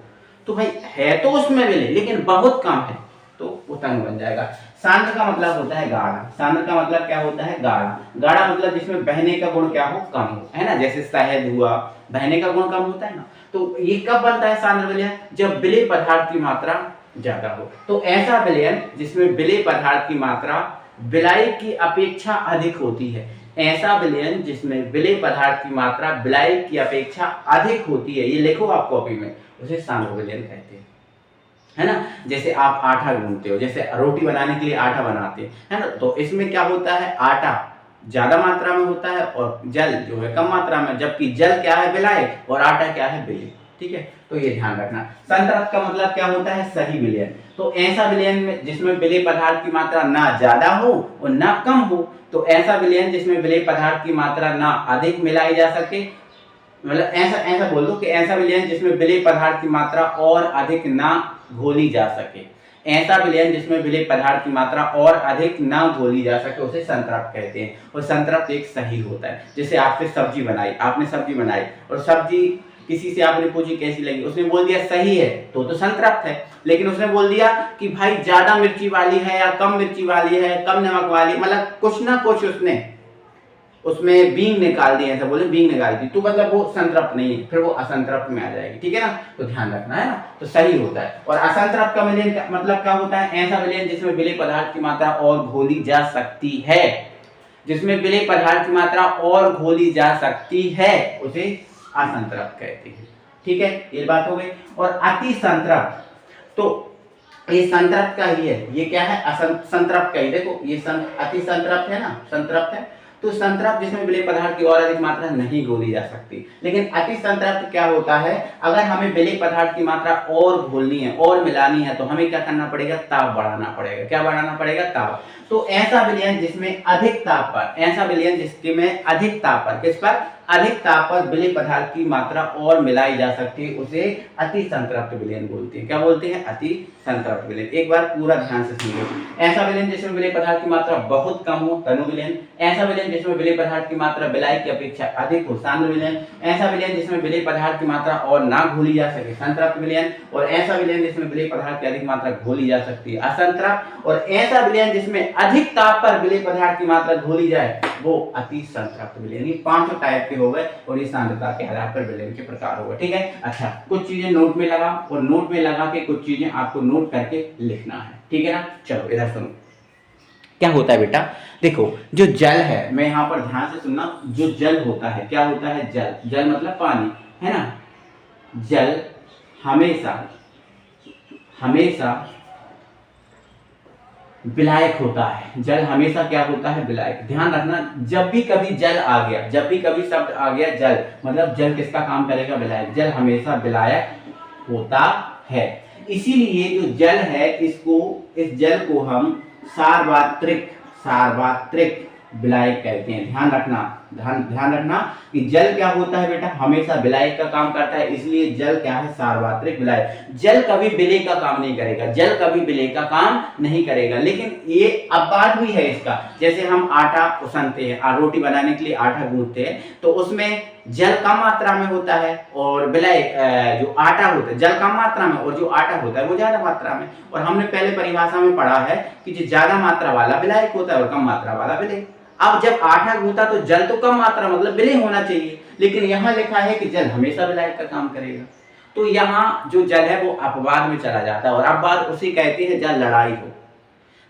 तो भाई है तो उसमें विलेय लेकिन बहुत कम है, तो वो तनु बन जाएगा। सांद्र का मतलब होता है गाढ़ा। सांद्र का मतलब क्या होता है, गाढ़ा। गाढ़ा मतलब जिसमें बहने का गुण क्या हो, कम हो, है ना। जैसे शहद हुआ, बहने का गुण कम होता है ना। तो ये कब बनता है सांद्र विलयन, जब विलेय पदार्थ की मात्रा ज्यादा हो। तो ऐसा विलयन जिसमें विलेय पदार्थ की मात्रा विलायक की अपेक्षा अधिक होती है, ऐसा विलयन जिसमें विलेय पदार्थ की मात्रा विलायक की अपेक्षा अधिक होती है, ये लिखो आप कॉपी में, उसे सांद्र विलयन कहते हैं, है ना। जैसे आप आटा गूंथते हो, जैसे रोटी बनाने के लिए आटा बनाते हैं, है ना, तो इसमें क्या होता है, आटा ज्यादा मात्रा में होता है और जल जो है कम मात्रा में, जबकि जल क्या है, विलायक, और आटा क्या है, विलेय। ठीक है, तो ये ध्यान रखना। संतृप्त का मतलब क्या होता है? सही विलयन। तो ऐसा विलयन में जिसमें विलेय पदार्थ की मात्रा ना ज्यादा हो और ना कम हो, तो ऐसा विलयन जिसमें विलेय पदार्थ की मात्रा ना अधिक मिलाई जा सके, मतलब ऐसा ऐसा बोल दो कि ऐसा विलयन जिसमें विलेय पदार्थ की मात्रा और अधिक ना घोली जा सके, ऐसा विलयन जिसमें विलेय पदार्थ की मात्रा और अधिक ना घोली जा सके उसे संतृप्त कहते हैं। और संतृप्त एक सही होता है। जैसे आपसे सब्जी बनाई, आपने सब्जी बनाई और सब्जी किसी से आपने पूछी कैसी लगी, उसने बोल दिया सही है, तो संतृप्त है। लेकिन उसने बोल दिया कि भाई ज्यादा मिर्ची वाली है या कम मिर्ची वाली है, कम नमक वाली, मतलब कुछ ना कुछ उसने उसमें बींग निकाल दी, ऐसा बोले बींग निकाल दी, तो मतलब वो संतृप्त नहीं है, फिर वो असंतृप्त में आ जाएगी। ठीक है ना, तो ध्यान रखना है ना, तो सही होता है। और असंतृप्त का विलयन का मतलब क्या होता है? ऐसा विलयन जिसमें विलेय पदार्थ की मात्रा और घोली जा सकती है, जिसमें विलेय पदार्थ की मात्रा और घोली जा सकती है उसे असंतृप्त कहते हैं। ठीक है, ये बात हो गई। और अति संतृप्त, तो ये संतृप्त का ही है, ये क्या है? संतृप्त का ही। देखो ये अति संतृप्त है ना, संतृप्त है, तो संतृप्त जिसमें विलेय पदार्थ की और अधिक मात्रा नहीं घोली जा सकती। लेकिन अति संतृप्त क्या होता है? अगर हमें विलेय पदार्थ की मात्रा और घोलनी है और मिलानी है तो हमें क्या करना पड़ेगा? ताप बढ़ाना पड़ेगा। क्या बढ़ाना पड़ेगा? ताप। तो ऐसा विलयन जिसमें अधिक ताप पर, ऐसा विलयन जिसमें अधिक ताप पर, किस पर? अधिक ताप पर विलेय पदार्थ की मात्रा और मिलाई जा सकती है उसे अति संतृप्त विलयन बोलते हैं। क्या बोलते हैं? अति संतृप्त विलयन। एक बार पूरा ध्यान से सुनिए। ऐसा विलयन जिसमें विलेय पदार्थ की मात्रा बहुत कम हो, तनु विलयन। ऐसा विलयन जिसमें विलेय पदार्थ की मात्रा विलायक की अपेक्षा अधिक हो, सांद्र विलयन। ऐसा विलयन जिसमें विलेय पदार्थ की मात्रा और ना घोली जा सके, संतृप्त विलयन। और ऐसा विलयन जिसमें विलेय पदार्थ की अधिक मात्रा घोली जा सकती है, असंतृप्त। और ऐसा विलयन जिसमें अधिक ताप पर विलेय पदार्थ की मात्रा घोली जाए वो अति संतृप्त विलयन। ये पांचों टाइप के हो गए और ये सांद्रता के आधार पर विलयन के प्रकार हो गए। ठीक है, अच्छा कुछ चीजें नोट में लगा और नोट में लगा के कुछ चीजें आपको नोट करके लिखना है। ठीक है ना, चलो इधर सुनो क्या होता है बेटा। देखो जो जल है, मैं यहाँ पर ध्यान से सुनना, जो जल होता है क्या होता है? जल, जल मतलब पानी, है ना। जल हमेशा हमेशा विलायक होता है। जल हमेशा क्या होता है? विलायक। ध्यान रखना, जब भी कभी जल आ गया, जब भी कभी शब्द आ गया जल, मतलब जल किसका काम करेगा? विलायक। जल हमेशा विलायक होता है। इसीलिए जो जल है इस जल को हम सार्वत्रिक विलायक कहते हैं। ध्यान रखना कि जल क्या होता है बेटा? हमेशा विलायक का काम करता है, इसलिए जल क्या है? सार्वत्रिक विलायक। जल कभी विलेय का काम नहीं करेगा, जल कभी विलेय का काम नहीं करेगा। लेकिन ये अपवाद भी है इसका। जैसे हम आटा उसनते हैं, रोटी बनाने के लिए आटा गूंथते हैं, तो उसमें जल कम मात्रा में होता है और विलेय जो आटा होता है जल कम मात्रा में, और जो आटा होता है वो ज्यादा मात्रा में। और हमने पहले परिभाषा में पढ़ा है कि जो ज्यादा मात्रा वाला विलायक होता है और कम मात्रा वाला विलेय। अब जब आटा गूंथा तो जल तो कम मात्रा मतलब विलेय होना चाहिए, लेकिन यहाँ लिखा है कि जल हमेशा विलायक का काम करेगा। तो यहाँ जो जल है वो अपवाद में चला जाता है, और अपवाद उसे कहते हैं जहाँ लड़ाई हो।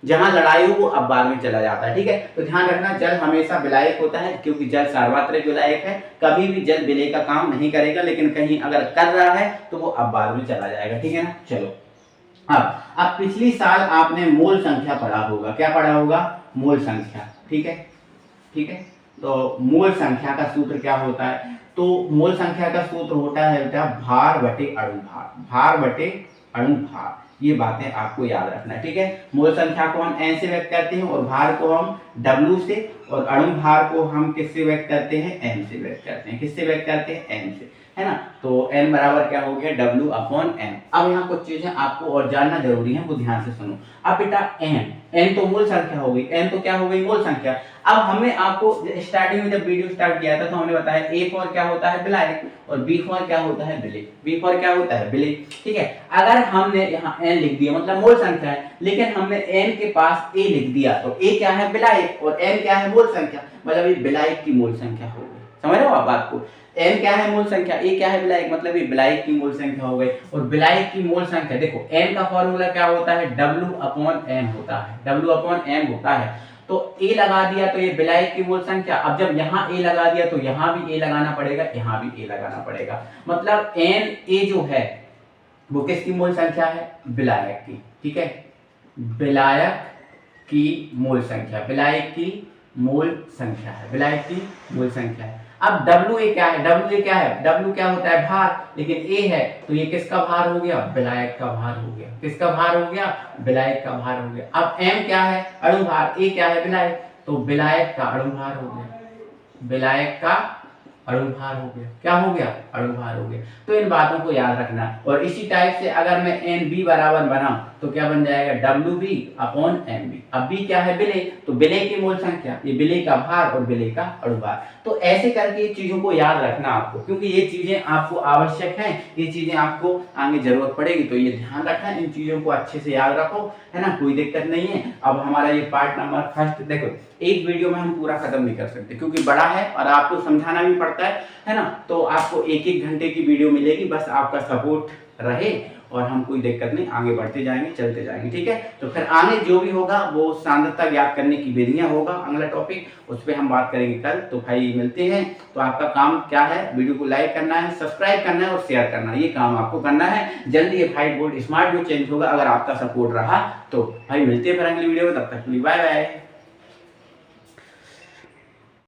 जहां लड़ाई हो वो अपवाद में चला जाता है। ठीक है, तो ध्यान रखना जल हमेशा विलायक होता है, क्योंकि जल सार्वत्रिक विलायक है। कभी भी जल विलेय का काम नहीं करेगा, लेकिन कहीं अगर कर रहा है तो वो अपवाद में चला जाएगा। ठीक है ना, चलो अब पिछली साल आपने मोल संख्या पढ़ा होगा। क्या पढ़ा होगा? मोल संख्या। ठीक है, तो मोल संख्या का सूत्र क्या होता है? तो मोल संख्या का सूत्र होता है बेटा भार बटे अणु भार, भार बटे अणु भार। ये बातें आपको याद रखना है। ठीक है, मोल संख्या को हम n से व्यक्त करते हैं और भार को हम W से, और अणु भार को हम किससे व्यक्त करते हैं? n से व्यक्त करते हैं। किससे व्यक्त करते हैं? n से, है ना। तो n बराबर क्या हो गया? W/n। अब यहाँ कुछ चीजें आपको और जानना जरूरी है, वो ध्यान से सुनो। अब बेटा n तो मूल संख्या हो गई, n तो क्या हो गई? मूल संख्या। अब हमने आपको स्टार्टिंग में जब वीडियो स्टार्ट किया था तो हमने बताया a फॉर क्या होता है? विलायक, और b फॉर क्या होता है? विलेय। b फॉर क्या होता है? विलेय। ठीक है, अगर हमने यहाँ n लिख दिया मतलब मूल संख्या है, लेकिन हमने n के पास a लिख दिया तो a क्या है? विलायक, और n क्या है? मूल संख्या, मतलब ये विलायक की मूल संख्या हो गई। समझ रहे हो आप बात को? n क्या है? मूल संख्या, a क्या है? विलायक, मतलब ये विलायक की मूल संख्या हो गई। और विलायक की मूल संख्या देखो n का फॉर्मूला क्या होता है? W/m होता है, W/m होता है। तो a लगा दिया तो ये विलायक की मूल संख्या। अब जब यहाँ a लगा दिया तो यहाँ भी a लगाना पड़ेगा, यहाँ भी a लगाना पड़ेगा। मतलब Na जो है वो किसकी मूल संख्या है? विलायक की। ठीक है, विलायक की मूल संख्या, विलायक की मूल संख्या है, विलायक की मूल संख्या है। अब डब्ल्यू ए क्या है, डब्ल्यू ए क्या है, डब्ल्यू क्या होता है भार, लेकिन ए है तो ये किसका भार हो गया, विलायक का भार हो गया, किसका भार हो गया, विलायक का भार हो गया। अब एम क्या है, अणु भार, ए क्या है, विलायक, तो विलायक का अणु भार हो गया, विलायक का अणु भार हो गया, क्या हो गया, अणु भार हो गया। तो इन बातों को याद रखना। और इसी टाइप से अगर मैं एन बी बराबर बनाऊं तो क्या बन जाएगा, W B upon M B. अब बी क्या है, विलेय, तो विलेय की मोल संख्या, ये विलेय का भार और विलेय का अणु भार। तो ऐसे करके ये चीजों को याद रखना आपको, क्योंकि ये चीजें आपको आवश्यक है, ये चीजें आपको आगे जरूरत पड़ेगी, तो ये ध्यान रखना, इन चीजों को अच्छे से याद रखो, है ना, कोई दिक्कत नहीं है। अब हमारा ये पार्ट नंबर फर्स्ट, देखो एक वीडियो में हम पूरा खत्म नहीं कर सकते क्योंकि बड़ा है और आपको समझाना भी पड़ता है ना, तो आपको एक एक घंटे की वीडियो मिलेगी, बस आपका सपोर्ट रहे और हम कोई दिक्कत नहीं, आगे बढ़ते जाएंगे, चलते जाएंगे, ठीक है। तो फिर आगे जो भी होगा वो सांद्रता ज्ञात करने की विधियां होगा, अगला टॉपिक, उस पर हम बात करेंगे कल। तो भाई मिलते हैं। तो आपका काम क्या है, वीडियो को लाइक करना है, सब्सक्राइब करना है और शेयर करना है, ये काम आपको करना है। जल्दी ये white board smart board change होगा अगर आपका सपोर्ट रहा तो। भाई मिलते हैं फिर अगली वीडियो में, तब तक बाय बाय।